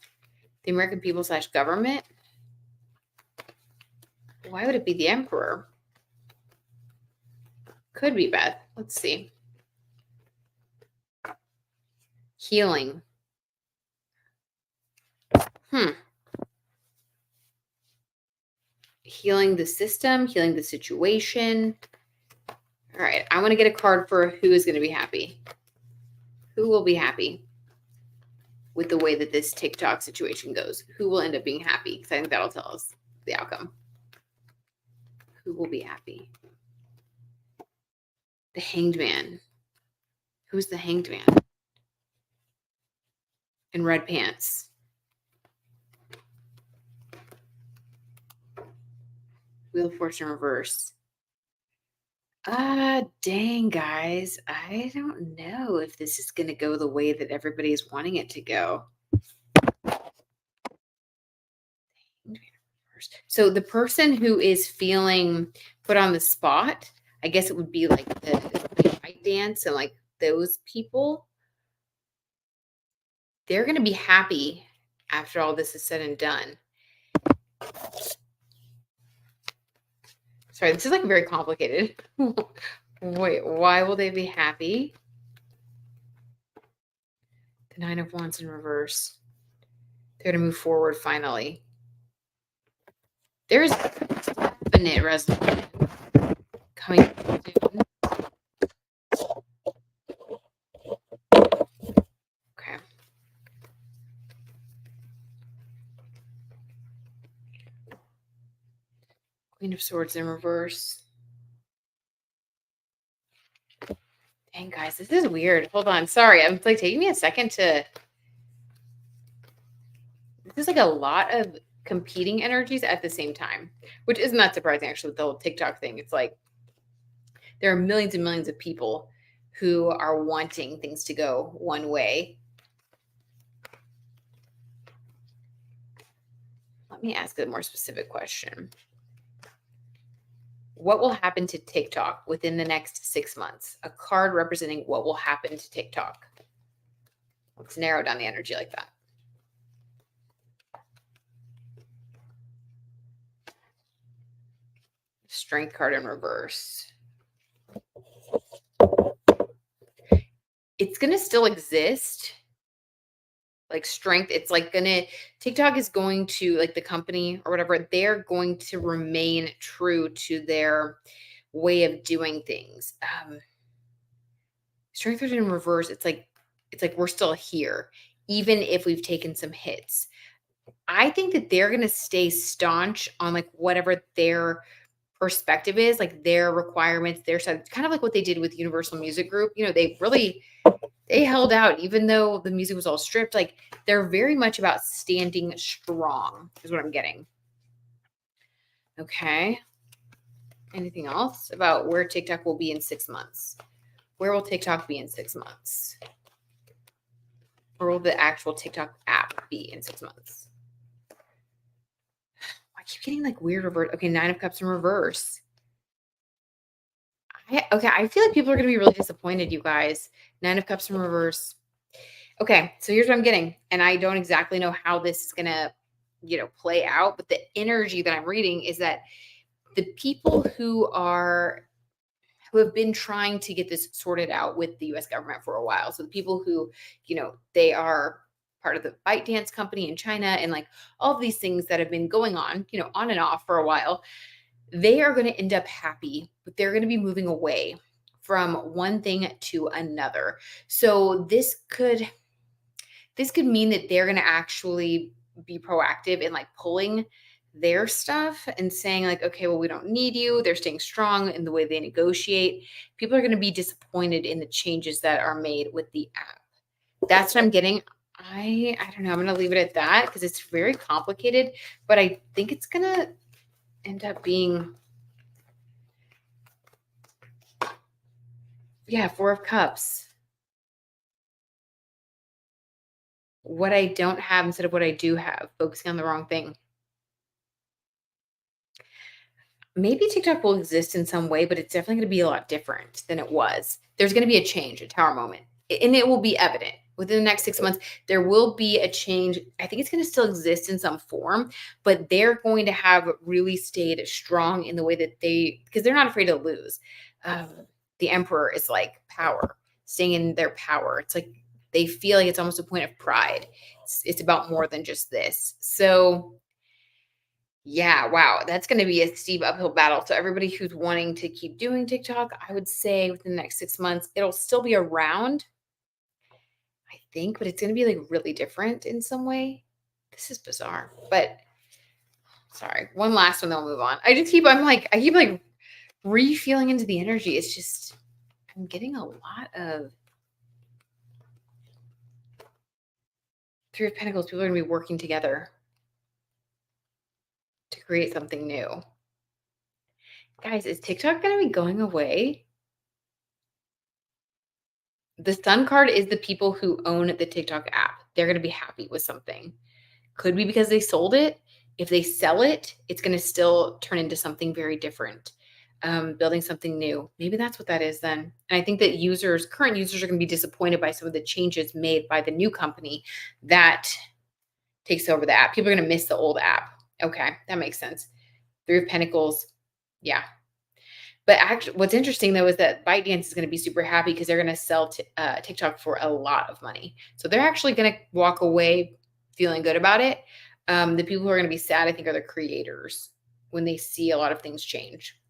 The American people / government. Why would it be the Emperor? Could be Beth. Let's see. Healing. Healing the system, healing the situation. All right. I want to get a card for who is going to be happy. Who will be happy with the way that this TikTok situation goes? Who will end up being happy? Because I think that'll tell us the outcome. Who will be happy? The Hanged Man. Who's the Hanged Man? In red pants. Wheel of Fortune reverse. Dang, guys. I don't know if this is going to go the way that everybody is wanting it to go. So the person who is feeling put on the spot, I guess it would be the fight dance and those people. They're going to be happy after all this is said and done. Sorry, this is very complicated. Wait, why will they be happy? The Nine of Wands in reverse. They're going to move forward finally. There's definite resolution coming soon. Okay. Queen of Swords in reverse. Dang, guys, this is weird. Hold on. Sorry. It's like taking me a second to. This is like a lot of competing energies at the same time, which isn't that surprising, actually, with the whole TikTok thing. It's like there are millions and millions of people who are wanting things to go one way. Let me ask a more specific question. What will happen to TikTok within the next 6 months? A card representing what will happen to TikTok. Let's narrow down the energy like that. Strength card in reverse. It's going to still exist. Like strength, it's like TikTok is going to, like the company or whatever, they're going to remain true to their way of doing things. Strength card in reverse, it's like we're still here, even if we've taken some hits. I think that they're going to stay staunch on like whatever their perspective is, like their requirements, their side, kind of like what they did with Universal Music Group. They held out, even though the music was all stripped. Like they're very much about standing strong is what I'm getting. Okay. Anything else about where TikTok will be in 6 months? Where will TikTok be in 6 months? Or will the actual TikTok app be in 6 months? I keep getting like weird reverse. Okay, 9 of Cups in reverse. I feel like people are going to be really disappointed, you guys. 9 of Cups in reverse. Okay, so here's what I'm getting. And I don't exactly know how this is going to, play out. But the energy that I'm reading is that the people who have been trying to get this sorted out with the U.S. government for a while. So the people who, they are part of the ByteDance company in China and like all of these things that have been going on, on and off for a while, they are going to end up happy, but they're going to be moving away from one thing to another. So this could mean that they're going to actually be proactive in like pulling their stuff and saying like, okay, well, we don't need you. They're staying strong in the way they negotiate. People are going to be disappointed in the changes that are made with the app. That's what I'm getting. I don't know. I'm going to leave it at that because it's very complicated, but I think it's going to end up being, 4 of Cups. What I don't have instead of what I do have, focusing on the wrong thing. Maybe TikTok will exist in some way, but it's definitely going to be a lot different than it was. There's going to be a change, a tower moment, and it will be evident within the next 6 months. There will be a change. I think it's going to still exist in some form, but they're going to have really stayed strong in the way that because they're not afraid to lose. The emperor is like power, staying in their power. It's like they feel like it's almost a point of pride. It's about more than just this. So yeah, wow. That's going to be a steep uphill battle. So everybody who's wanting to keep doing TikTok, I would say within the next 6 months, it'll still be around, I think, but it's going to be like really different in some way. This is bizarre, but sorry. One last one, then we'll move on. I keep re-feeling into the energy. It's just, I'm getting a lot of 3 of Pentacles. People are going to be working together to create something new. Guys, is TikTok going to be going away? The Sun card is the people who own the TikTok app. They're going to be happy with something. Could be because they sold it. If they sell it, it's going to still turn into something very different. Building something new. Maybe that's what that is then. And I think that current users are going to be disappointed by some of the changes made by the new company that takes over the app. People are going to miss the old app. Okay, that makes sense. 3 of Pentacles. Yeah. But actually, what's interesting though is that ByteDance is going to be super happy because they're going to sell TikTok for a lot of money. So they're actually going to walk away feeling good about it. The people who are going to be sad, I think, are the creators when they see a lot of things change.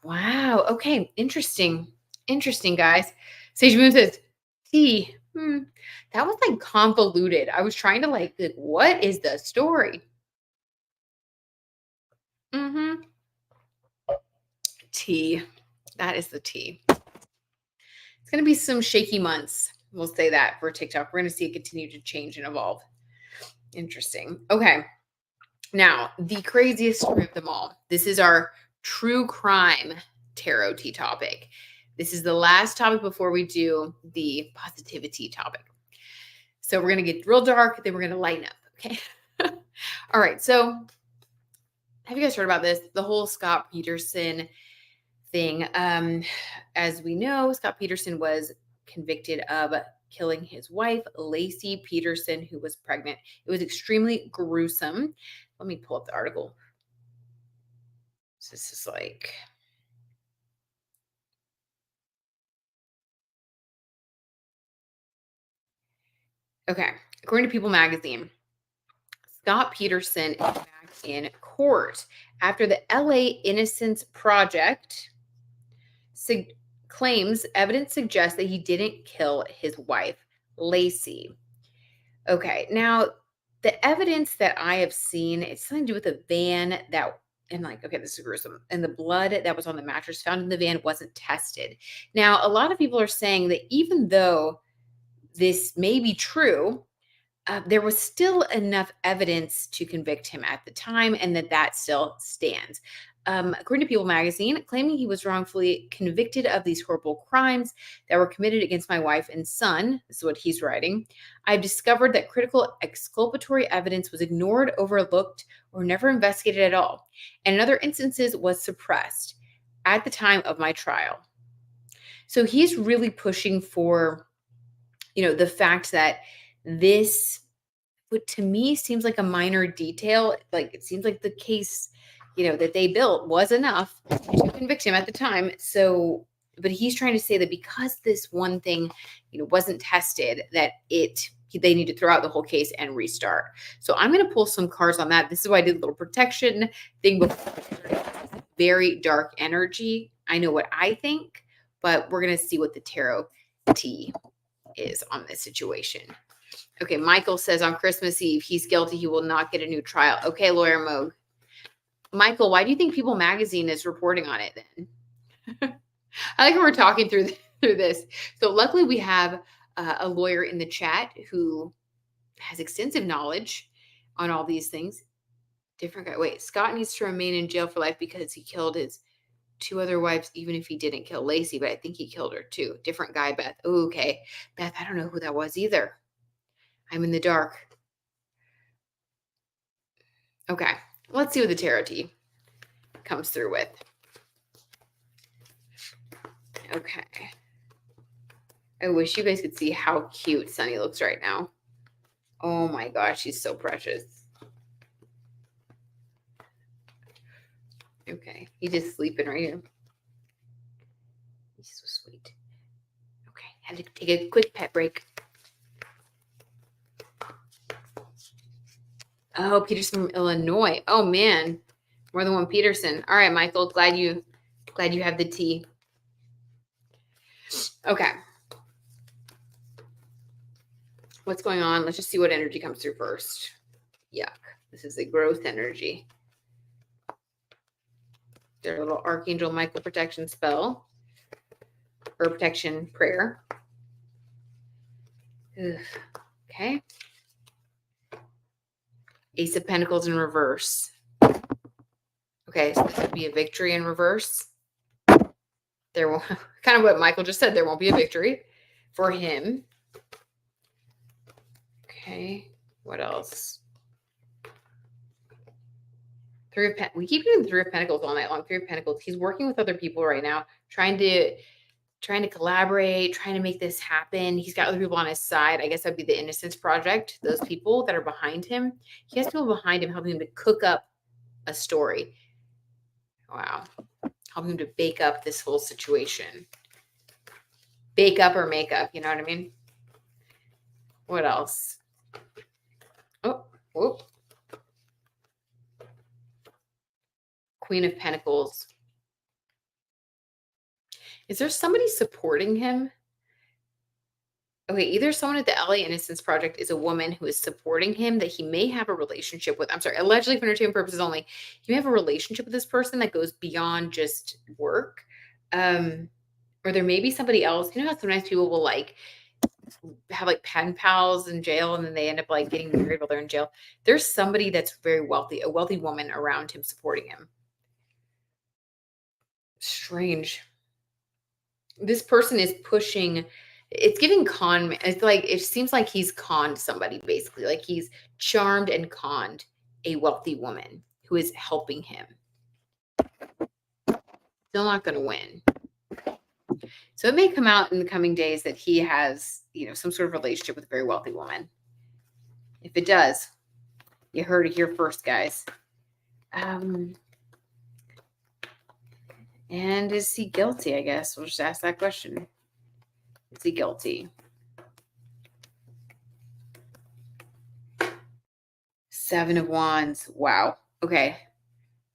Wow. Okay. Interesting. Interesting, guys. Sage Moon says, T. That was like convoluted. I was trying to like what is the story? Mm-hmm. T. That is the T. It's going to be some shaky months. We'll say that for TikTok. We're going to see it continue to change and evolve. Interesting. Okay. Now, the craziest story of them all. This is our true crime tarot tea topic. This is the last topic before we do the positivity topic. So we're going to get real dark, then we're going to lighten up. Okay. All right. So have you guys heard about this? The whole Scott Peterson thing. As we know, Scott Peterson was convicted of killing his wife, Lacey Peterson, who was pregnant. It was extremely gruesome. Let me pull up the article. This is like... Okay. According to People magazine, Scott Peterson is back in court after the LA Innocence Project claims evidence suggests that he didn't kill his wife, Lacey. Okay. Now, the evidence that I have seen, it's something to do with a van that, and like, okay, this is gruesome. And the blood that was on the mattress found in the van wasn't tested. Now, a lot of people are saying that even though this may be true, there was still enough evidence to convict him at the time, and that still stands. According to People magazine, claiming he was wrongfully convicted of these horrible crimes that were committed against my wife and son, this is what he's writing, I've discovered that critical exculpatory evidence was ignored, overlooked, or never investigated at all, and in other instances was suppressed at the time of my trial. So he's really pushing for, the fact that this, what to me seems like a minor detail, like it seems like the case, that they built was enough to convict him at the time. So, but he's trying to say that because this one thing, wasn't tested, that they need to throw out the whole case and restart. So I'm going to pull some cards on that. This is why I did a little protection thing before. Very dark energy. I know what I think, but we're going to see what the tarot tea is on this situation. Okay, Michael says on Christmas Eve, he's guilty. He will not get a new trial. Okay, Lawyer Moog. Michael, why do you think People magazine is reporting on it then? I like when we're talking through this. So luckily we have a lawyer in the chat who has extensive knowledge on all these things. Different guy. Wait, Scott needs to remain in jail for life because he killed his 2 other wives, even if he didn't kill Lacey, but I think he killed her too. Different guy, Beth. Ooh, okay. Beth, I don't know who that was either. I'm in the dark. Okay. Let's see what the tarot tea comes through with. Okay. I wish you guys could see how cute Sunny looks right now. Oh my gosh, she's so precious. Okay. He's just sleeping right here. He's so sweet. Okay. Had to take a quick pet break. Oh, Peterson from Illinois. Oh man, more than one Peterson. All right, Michael. Glad you have the tea. Okay. What's going on? Let's just see what energy comes through first. Yuck. This is a growth energy. Their little Archangel Michael protection spell or protection prayer. Ugh. Okay. Ace of Pentacles in reverse. Okay, so this would be a victory in reverse. There won't, kind of what Michael just said, there won't be a victory for him. Okay, what else? We keep doing the Three of Pentacles all night long. Three of Pentacles. He's working with other people right now, trying to collaborate, trying to make this happen. He's got other people on his side. I guess that'd be the Innocence Project. Those people that are behind him. He has people behind him helping him to cook up a story. Wow. Helping him to bake up this whole situation. Bake up or make up, you know what I mean? What else? Oh, whoop. Queen of Pentacles. Is there somebody supporting him? Okay, either someone at the LA Innocence Project is a woman who is supporting him that he may have a relationship with. I'm sorry, allegedly for entertainment purposes only. He may have a relationship with this person that goes beyond just work. Or there may be somebody else. You know how sometimes people will like have like pen pals in jail and then they end up like getting married while they're in jail. There's somebody that's very wealthy, a wealthy woman around him supporting him. Strange. This person is pushing, it's giving con. It's like, it seems like he's conned somebody basically. Like he's charmed and conned a wealthy woman who is helping him. Still not going to win. So it may come out in the coming days that he has, you know, some sort of relationship with a very wealthy woman. If it does, you heard it here first, guys. And is he guilty, I guess? We'll just ask that question. Is he guilty? Seven of Wands. Wow. Okay.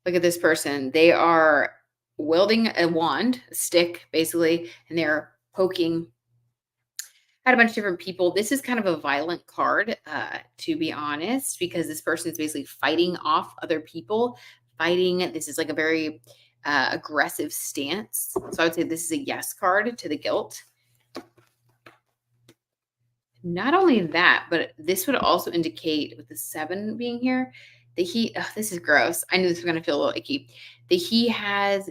Look at this person. They are wielding a wand, a stick, basically, and they're poking at a bunch of different people. This is kind of a violent card, to be honest, because this person is basically fighting off other people. This is like a very aggressive stance. So I would say this is a yes card to the guilt. Not only that, but this would also indicate, with the 7 being here, that this is gross. I knew this was going to feel a little icky. That he has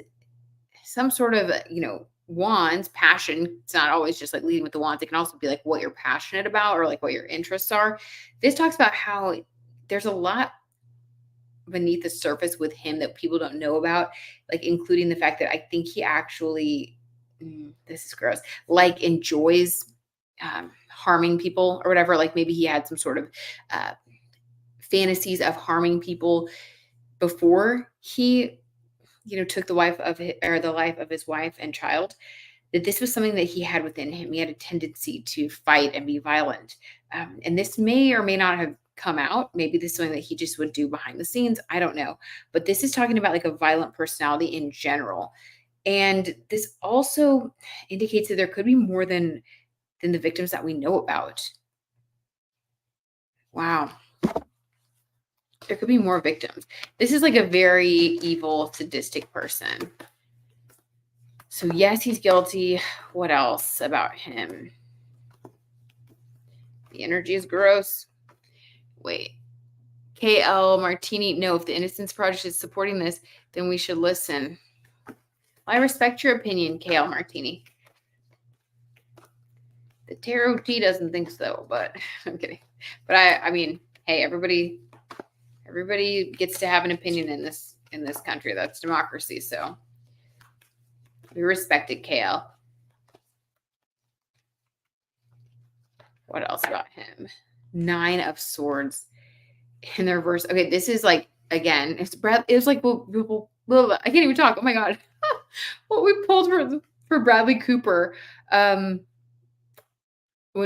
some sort of, wands, passion. It's not always just like leading with the wands. It can also be like what you're passionate about or like what your interests are. This talks about how there's a lot beneath the surface with him that people don't know about, like including the fact that I think he actually, this is gross, like enjoys harming people or whatever. Like maybe he had some sort of fantasies of harming people before he took the life of his wife and child, that this was something that he had within him. He had a tendency to fight and be violent. And this may or may not have come out. Maybe this is something that he just would do behind the scenes. I don't know. But this is talking about like a violent personality in general. And this also indicates that there could be more than the victims that we know about. Wow. There could be more victims. This is like a very evil, sadistic person. So yes, he's guilty. What else about him? The energy is gross. Wait. KL Martini. No, if the Innocence Project is supporting this, then we should listen. I respect your opinion, KL Martini. The Tarot T doesn't think so, but I'm kidding. But I mean, hey, everybody gets to have an opinion in this country. That's democracy. So we respect it, KL. What else about him? 9 of Swords in the reverse. Okay, this is like, again, it was like, I can't even talk. Oh my God. What we pulled for Bradley Cooper when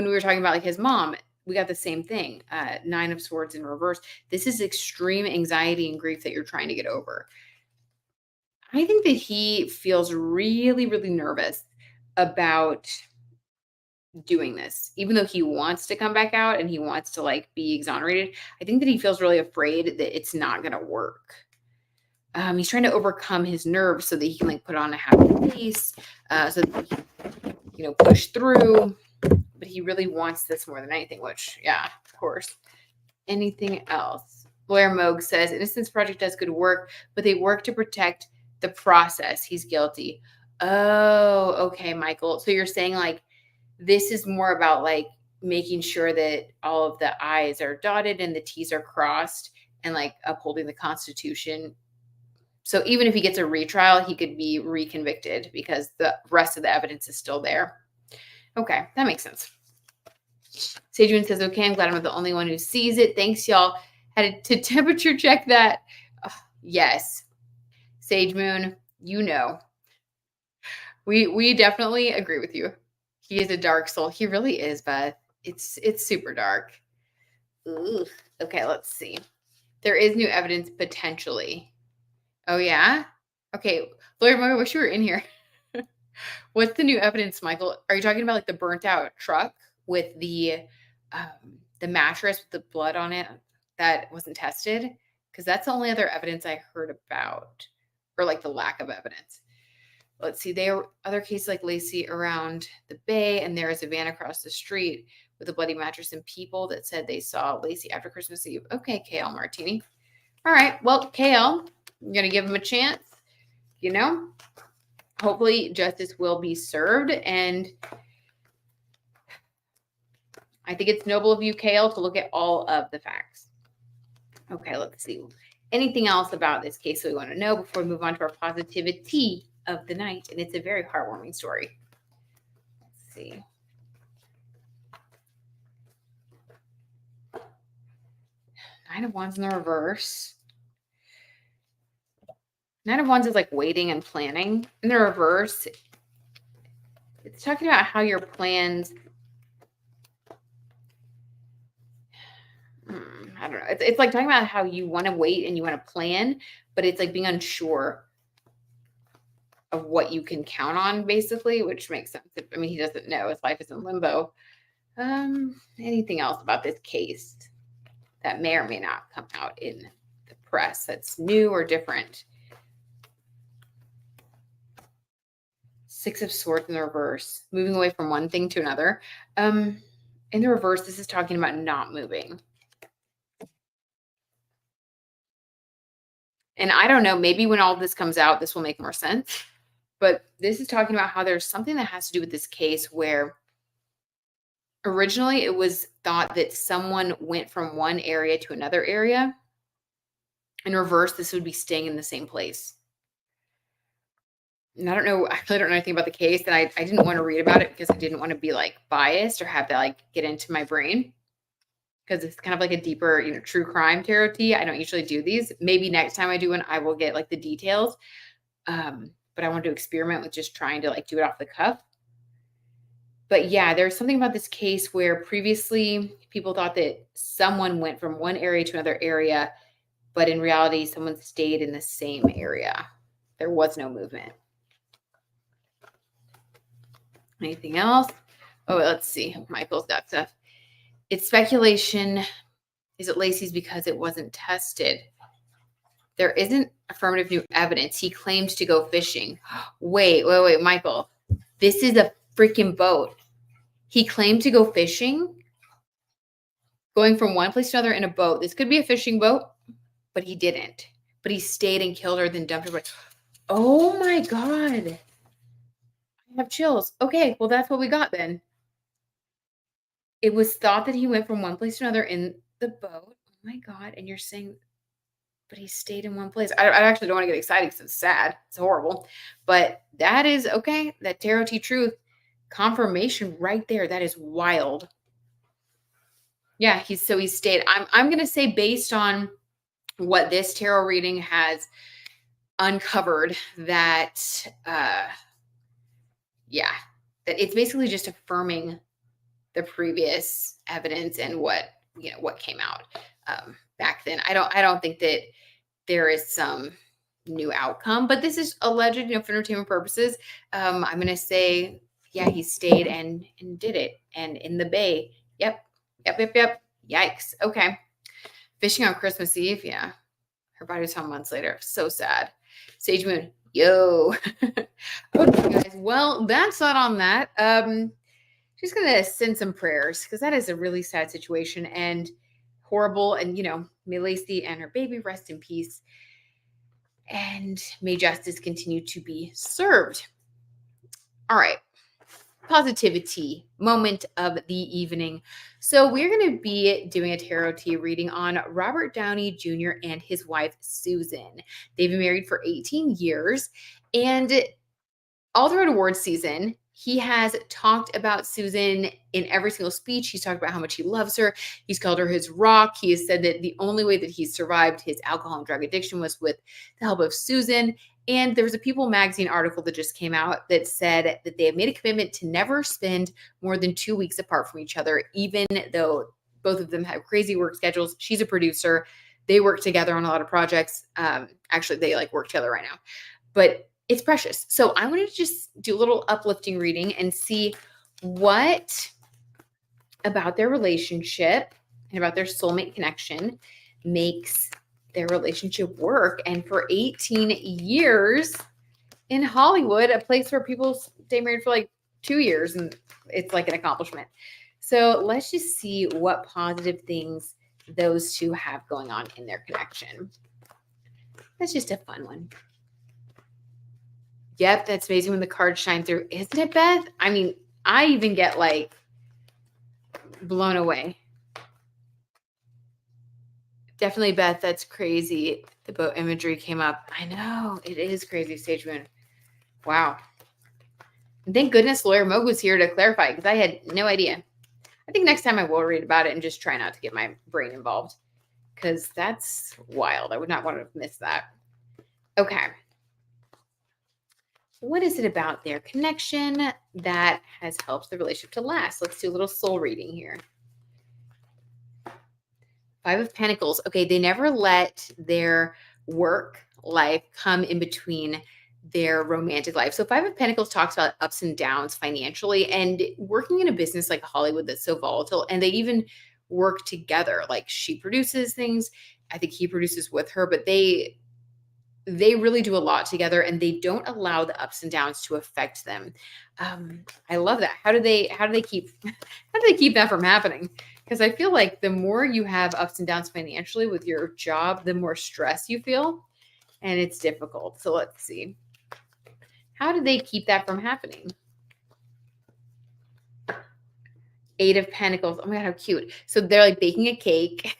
we were talking about like his mom. We got the same thing. 9 of Swords in reverse. This is extreme anxiety and grief that you're trying to get over. I think that he feels really, really nervous about doing this, even though he wants to come back out and he wants to like be exonerated. I think that he feels really afraid that it's not going to work. He's trying to overcome his nerves so that he can like put on a happy face, so that he can, push through. But he really wants this more than anything, which, yeah, of course. Anything else? Blair Moog says, Innocence Project does good work, but they work to protect the process. He's guilty. Oh, okay, Michael. So you're saying like, this is more about like making sure that all of the I's are dotted and the T's are crossed and like upholding the Constitution. So even if he gets a retrial, he could be reconvicted because the rest of the evidence is still there. Okay, that makes sense. Sajun says, okay, I'm glad I'm not the only one who sees it. Thanks, y'all. Had to temperature check that. Yes. Sage Moon, we definitely agree with you. He is a dark soul. He really is, Beth. It's super dark. Ooh. Okay, let's see. There is new evidence potentially. Oh yeah? Okay. Lawyer Mo, I wish you were in here. What's the new evidence, Michael? Are you talking about like the burnt out truck with the mattress with the blood on it that wasn't tested? Because that's the only other evidence I heard about, or like the lack of evidence. Let's see. There are other cases like Lacey around the bay, and there is a van across the street with a bloody mattress and people that said they saw Lacey after Christmas Eve. Okay, KL Martini. All right. Well, KL, I'm going to give him a chance. Hopefully justice will be served. And I think it's noble of you, KL, to look at all of the facts. Okay, let's see. Anything else about this case that we want to know before we move on to our positivity of the night? And it's a very heartwarming story. Let's see. Nine of Wands in the reverse. Nine of Wands is like waiting and planning. In the reverse, it's talking about how your plans, I don't know. It's like talking about how you want to wait and you want to plan, but it's like being unsure of what you can count on, basically, which makes sense. I mean, he doesn't know. His life is in limbo. Anything else about this case that may or may not come out in the press that's new or different? Six of Swords in the reverse, moving away from one thing to another. In the reverse, this is talking about not moving. And I don't know, maybe when all this comes out, this will make more sense. But this is talking about how there's something that has to do with this case where originally it was thought that someone went from one area to another area. In reverse, this would be staying in the same place. And I really don't know anything about the case, and I didn't want to read about it because I didn't want to be like biased or have that like get into my brain, because it's kind of like a deeper, true crime tarot tea. I don't usually do these. Maybe next time I do one, I will get like the details. But I want to experiment with just trying to like do it off the cuff. But yeah, there's something about this case where previously people thought that someone went from one area to another area, but in reality, someone stayed in the same area. There was no movement. Anything else? Oh, let's see. Michael's got stuff. It's speculation. Is it Lacey's because it wasn't tested? There isn't affirmative new evidence. He claimed to go fishing. Wait, Michael. This is a freaking boat. He claimed to go fishing, going from one place to another in a boat. This could be a fishing boat, but he didn't. But he stayed and killed her, then dumped her. Oh my God. I have chills. Okay, well, that's what we got then. It was thought that he went from one place to another in the boat. Oh my God. And you're saying, but he stayed in one place. I actually don't want to get excited because it's sad. It's horrible. But that is okay. That tarot tea truth confirmation right there. That is wild. Yeah, he stayed. I'm going to say based on what this tarot reading has uncovered that, that it's basically just affirming the previous evidence and what came out back then. I don't think that there is some new outcome, but this is alleged, for entertainment purposes. I'm going to say, yeah, he stayed and did it. And in the bay. Yep. Yikes. Okay. Fishing on Christmas Eve. Yeah. Her body was found months later. So sad. Sage Moon. Yo. Okay, guys. Well, that's that on that. Just going to send some prayers because that is a really sad situation and horrible. And, may Lacey and her baby rest in peace. And may justice continue to be served. All right. Positivity moment of the evening. So we're going to be doing a tarot tea reading on Robert Downey Jr. and his wife, Susan. They've been married for 18 years. And all throughout awards season, He has talked about Susan in every single speech. He's talked about how much he loves her. He's called her his rock. He has said that the only way that he survived his alcohol and drug addiction was with the help of Susan. And there was a People magazine article that just came out that said that they have made a commitment to never spend more than 2 weeks apart from each other, even though both of them have crazy work schedules. She's a producer. They work together on a lot of projects. Actually, they like work together right now. But it's precious. So I wanted to just do a little uplifting reading and see what about their relationship and about their soulmate connection makes their relationship work. And for 18 years in Hollywood, a place where people stay married for like 2 years, and it's like an accomplishment. So let's just see what positive things those two have going on in their connection. That's just a fun one. Yep, that's amazing when the cards shine through. Isn't it, Beth? I mean, I even get like blown away. Definitely, Beth, that's crazy. The boat imagery came up. I know, it is crazy, Sage Moon. Wow. And thank goodness Lawyer Moog was here to clarify because I had no idea. I think next time I will read about it and just try not to get my brain involved because that's wild. I would not want to miss that. Okay. What is it about their connection that has helped the relationship to last? Let's do a little soul reading here. 5 of Pentacles. Okay, they never let their work life come in between their romantic life. So 5 of Pentacles talks about ups and downs financially and working in a business like Hollywood that's so volatile. And they even work together. Like she produces things. I think he produces with her, but they really do a lot together and they don't allow the ups and downs to affect them. I love that. How do they keep that from happening? Because I feel like the more you have ups and downs financially with your job, the more stress you feel and it's difficult. So let's see. How do they keep that from happening? 8 of Pentacles. Oh my God, how cute. So they're like baking a cake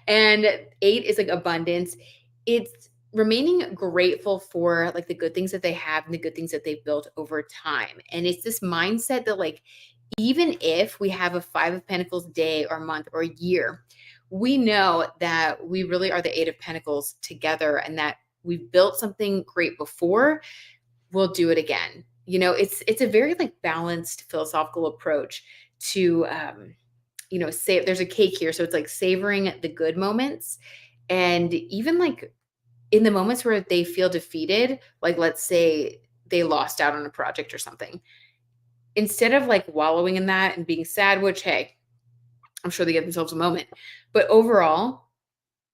and 8 is like abundance. It's remaining grateful for like the good things that they have and the good things that they've built over time. And it's this mindset that like, even if we have a 5 of Pentacles day or month or year, we know that we really are the 8 of Pentacles together and that we've built something great before, we'll do it again. You know, it's a very like balanced philosophical approach to, say there's a cake here. So it's like savoring the good moments and even like in the moments where they feel defeated, like let's say they lost out on a project or something, instead of like wallowing in that and being sad, which, hey, I'm sure they give themselves a moment, but overall,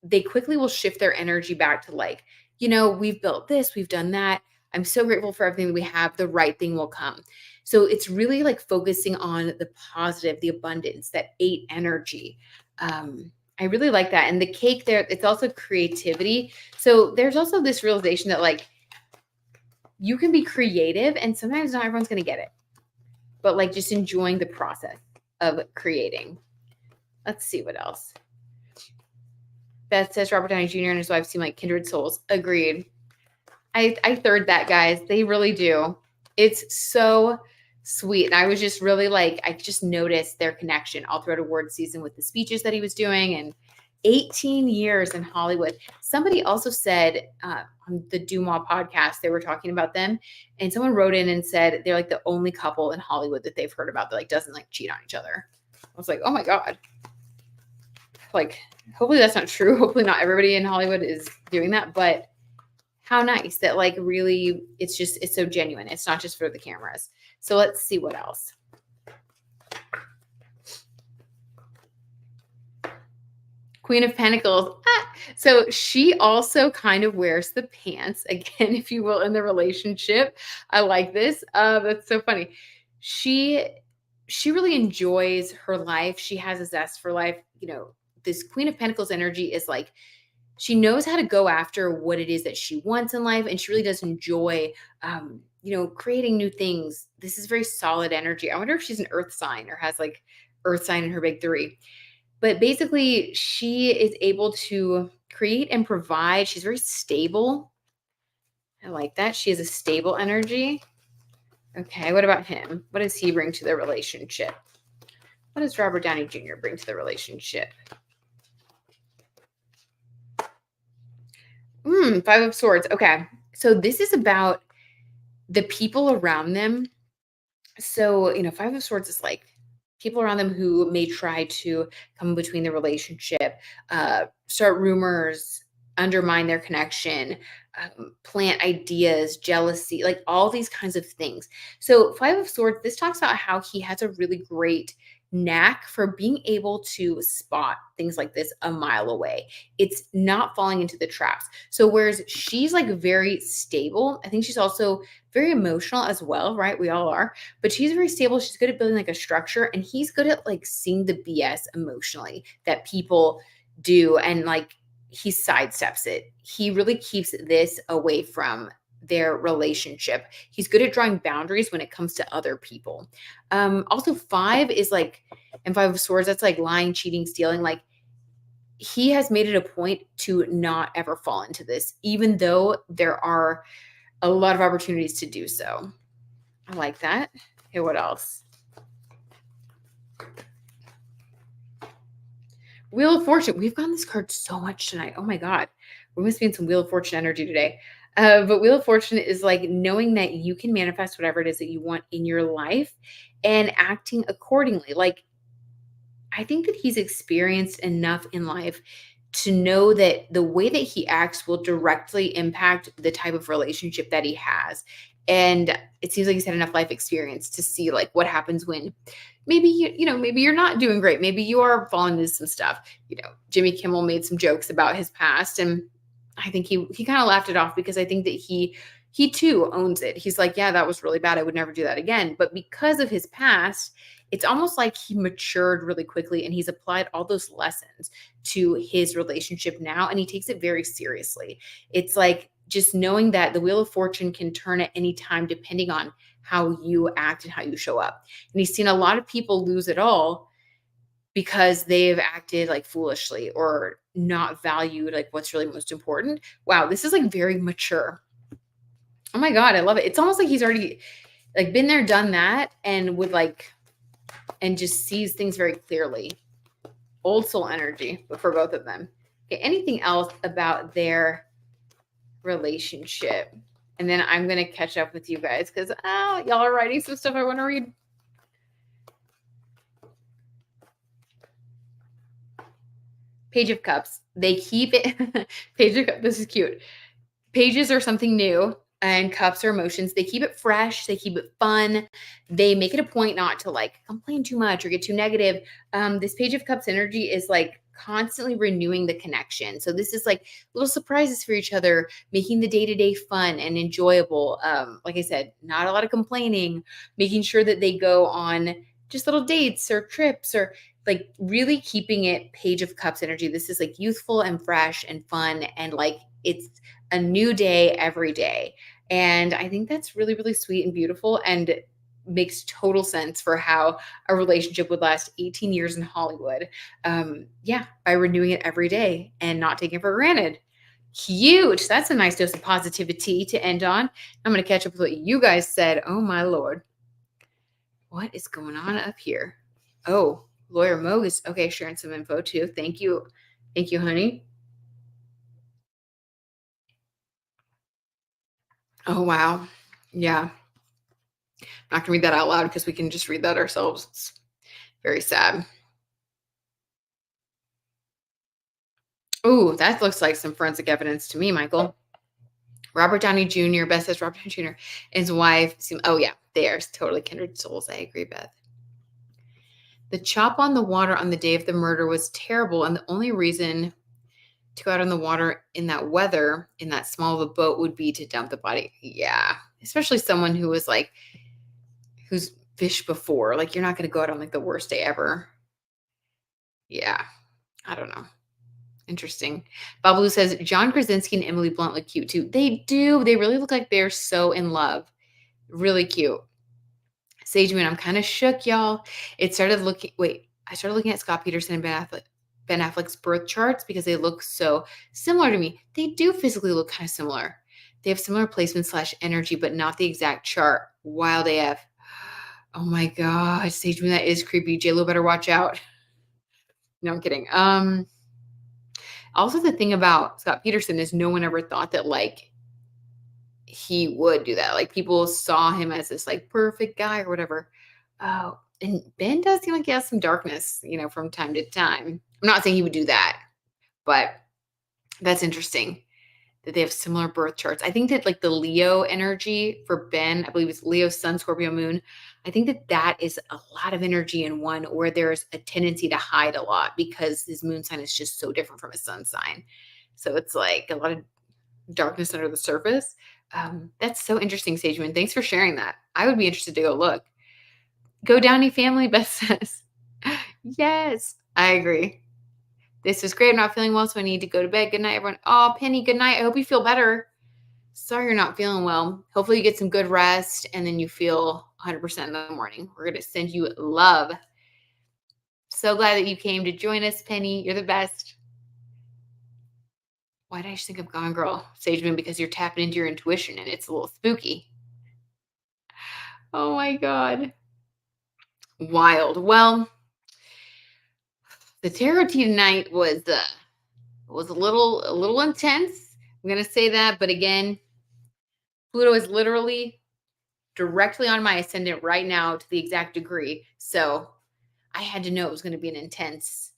they quickly will shift their energy back to like, we've built this, we've done that. I'm so grateful for everything that we have. The right thing will come. So it's really like focusing on the positive, the abundance, that 8 energy. I really like that. And the cake there, it's also creativity. So there's also this realization that like you can be creative and sometimes not everyone's going to get it, but like just enjoying the process of creating. Let's see what else. Beth says Robert Downey Jr. and his wife seem like kindred souls. Agreed. I third that, guys. They really do. It's so sweet. And I was just really like, I just noticed their connection all throughout award season with the speeches that he was doing and 18 years in Hollywood. Somebody also said on the Dumas podcast, they were talking about them and someone wrote in and said they're like the only couple in Hollywood that they've heard about that like doesn't like cheat on each other. I was like, oh my God. Like, hopefully that's not true. Hopefully not everybody in Hollywood is doing that, but how nice that like really it's so genuine. It's not just for the cameras. So let's see what else. Queen of Pentacles. So she also kind of wears the pants again, if you will, in the relationship. I like this. That's so funny. She really enjoys her life. She has a zest for life. This Queen of Pentacles energy is like, she knows how to go after what it is that she wants in life. And she really does enjoy, creating new things. This is very solid energy. I wonder if she's an earth sign or has like earth sign in her big 3. But basically she is able to create and provide. She's very stable. I like that. She has a stable energy. Okay, what about him? What does he bring to the relationship? What does Robert Downey Jr. bring to the relationship? Five of Swords. Okay. So this is about the people around them. So, Five of Swords is like people around them who may try to come between the relationship, start rumors, undermine their connection, plant ideas, jealousy, like all these kinds of things. So, Five of Swords, this talks about how he has a really great knack for being able to spot things like this a mile away. It's not falling into the traps. So, whereas she's like very stable, I think she's also very emotional as well, right? We all are, but she's very stable. She's good at building like a structure, and he's good at like seeing the BS emotionally that people do, and like he sidesteps it. He really keeps this away from their relationship. He's good at drawing boundaries when it comes to other people. Also, five is like, and Five of Swords, that's like lying, cheating, stealing. Like he has made it a point to not ever fall into this, even though there are a lot of opportunities to do so. I like that. Okay, what else? Wheel of Fortune. We've gotten this card so much tonight. Oh my God. We must be in some Wheel of Fortune energy today. But Wheel of Fortune is like knowing that you can manifest whatever it is that you want in your life and acting accordingly. Like, I think that he's experienced enough in life to know that the way that he acts will directly impact the type of relationship that he has. And it seems like he's had enough life experience to see like what happens when maybe maybe you're not doing great. Maybe you are falling into some stuff. Jimmy Kimmel made some jokes about his past, and I think he kind of laughed it off because I think that he too owns it. He's like, yeah, that was really bad. I would never do that again. But because of his past, it's almost like he matured really quickly and he's applied all those lessons to his relationship now, and he takes it very seriously. It's like just knowing that the Wheel of Fortune can turn at any time depending on how you act and how you show up. And he's seen a lot of people lose it all because they've acted like foolishly or not valued like what's really most important. Wow, this is like very mature. Oh my God, I love it. It's almost like he's already like been there, done that, and would like and just sees things very clearly. Old soul energy, but for both of them. Okay, anything else about their relationship? And then I'm going to catch up with you guys because y'all are writing some stuff I want to read. Page of Cups. They keep it. Page of Cups. This is cute. Pages are something new, and cups are emotions. They keep it fresh. They keep it fun. They make it a point not to like complain too much or get too negative. This Page of Cups energy is like constantly renewing the connection. So this is like little surprises for each other, making the day-to-day fun and enjoyable. Like I said, not a lot of complaining, making sure that they go on just little dates or trips or like really keeping it Page of Cups energy. This is like youthful and fresh and fun and like it's a new day every day. And I think that's really, really sweet and beautiful and makes total sense for how a relationship would last 18 years in Hollywood. By renewing it every day and not taking it for granted. Huge. That's a nice dose of positivity to end on. I'm going to catch up with what you guys said. Oh, my Lord. What is going on up here? Oh, Lawyer Moog is okay, sharing some info too. Thank you. Thank you, honey. Oh, wow. Yeah. I'm not going to read that out loud because we can just read that ourselves. It's very sad. Oh, that looks like some forensic evidence to me, Michael. Robert Downey Jr., Beth says Robert Downey Jr., and his wife seem, oh, yeah, they are totally kindred souls. I agree, Beth. The chop on the water on the day of the murder was terrible, and the only reason to go out on the water in that weather, in that small of a boat, would be to dump the body. Yeah, especially someone who was like, who's fished before. Like, you're not going to go out on like the worst day ever. Yeah, I don't know. Interesting. Babalu says John Krasinski and Emily Blunt look cute too. They do. They really look like they're so in love. Really cute. Sage Moon, I'm kind of shook, y'all. I started looking at Scott Peterson and Ben Affleck's birth charts because they look so similar to me. They do physically look kind of similar. They have similar placement slash energy, but not the exact chart. Wild AF. Oh my God, Sage Moon, that is creepy. JLo better watch out. No, I'm kidding. Also the thing about Scott Peterson is no one ever thought that like he would do that. Like people saw him as this like perfect guy or whatever. Oh, and Ben does seem like he has some darkness, from time to time. I'm not saying he would do that, but that's interesting that they have similar birth charts. I think that like the Leo energy for Ben, I believe it's Leo Sun, Scorpio Moon. I think that that is a lot of energy in one where there's a tendency to hide a lot because his moon sign is just so different from his sun sign. So it's like a lot of darkness under the surface. That's so interesting, Sage Moon. Thanks for sharing that. I would be interested to go look. Go Downey family, Beth says. Yes, I agree. This is great. I'm not feeling well, so I need to go to bed. Good night, everyone. Oh, Penny, good night. I hope you feel better. Sorry you're not feeling well. Hopefully you get some good rest and then you feel 100% in the morning. We're going to send you love. So glad that you came to join us, Penny. You're the best. Why did I just think of Gone Girl, Sage Moon? Because you're tapping into your intuition and it's a little spooky. Oh my God. Wild. Well, the tarot tea tonight was a little intense. I'm gonna say that, but again, Pluto is literally directly on my ascendant right now to the exact degree. So I had to know it was going to be an intense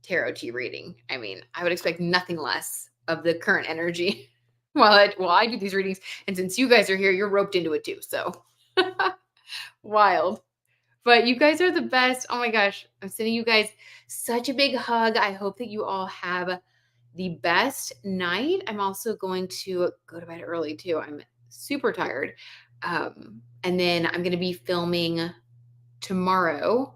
tarot tea reading. I mean, I would expect nothing less of the current energy while I do these readings. And since you guys are here, you're roped into it too. So wild. But you guys are the best. Oh my gosh. I'm sending you guys such a big hug. I hope that you all have the best night. I'm also going to go to bed early too. I'm super tired. And then I'm going to be filming tomorrow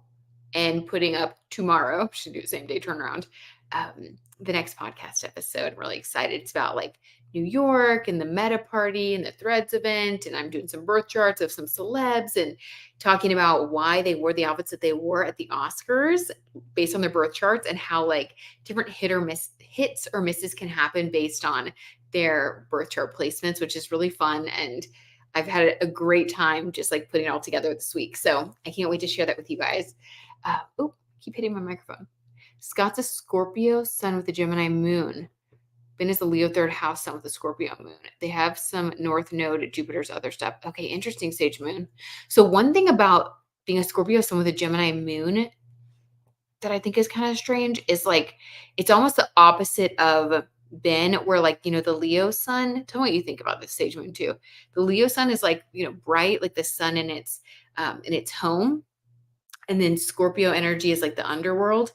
and putting up tomorrow. Should do the same day turnaround. The next podcast episode. I'm really excited. It's about like New York and the Meta Party and the Threads event. And I'm doing some birth charts of some celebs and talking about why they wore the outfits that they wore at the Oscars based on their birth charts and how like different hits or misses can happen based on their birth chart placements, which is really fun. And I've had a great time just like putting it all together this week. So I can't wait to share that with you guys. Keep hitting my microphone. Scott's a Scorpio sun with a Gemini moon. Ben is a Leo third house sun with a Scorpio moon. They have some North Node, Jupiter's other stuff. Okay, interesting, Sage Moon. So one thing about being a Scorpio sun with a Gemini moon that I think is kind of strange is like it's almost the opposite of Ben, where like, the Leo sun. Tell me what you think about this, Sage Moon too. The Leo sun is like, bright, like the sun in its home. And then Scorpio energy is like the underworld.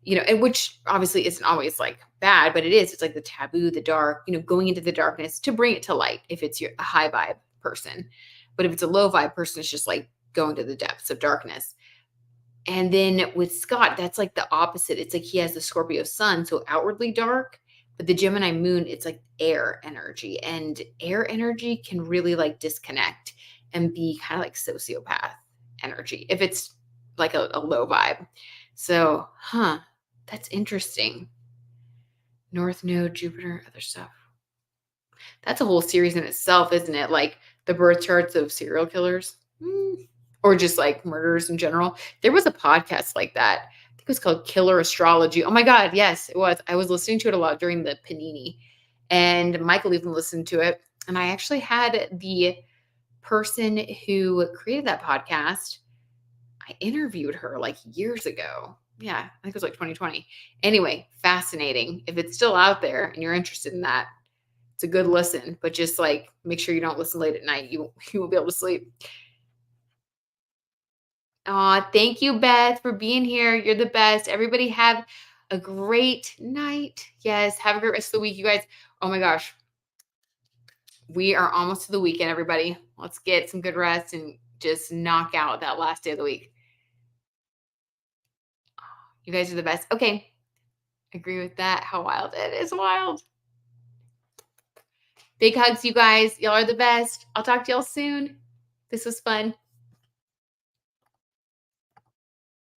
And which obviously isn't always like bad, but it is. It's like the taboo, the dark, going into the darkness to bring it to light if it's a high vibe person. But if it's a low vibe person, it's just like going to the depths of darkness. And then with Scott, that's like the opposite. It's like he has the Scorpio sun, so outwardly dark, but the Gemini moon, it's like air energy. And air energy can really like disconnect and be kind of like sociopath energy if it's like a low vibe. So, that's interesting. North Node, Jupiter, other stuff. That's a whole series in itself, isn't it? Like the birth charts of serial killers or just like murderers in general. There was a podcast like that. I think it was called Killer Astrology. Oh my God. Yes, it was. I was listening to it a lot during the Panini and Michael even listened to it. And I actually had the person who created that podcast. I interviewed her like years ago. Yeah, I think it was like 2020. Anyway, fascinating. If it's still out there and you're interested in that, it's a good listen. But just like make sure you don't listen late at night. You won't be able to sleep. Thank you, Beth, for being here. You're the best. Everybody have a great night. Yes, have a great rest of the week, you guys. Oh my gosh. We are almost to the weekend, everybody. Let's get some good rest and just knock out that last day of the week. You guys are the best. Okay. Agree with that. How wild it is. Wild. Big hugs, you guys. Y'all are the best. I'll talk to y'all soon. This was fun.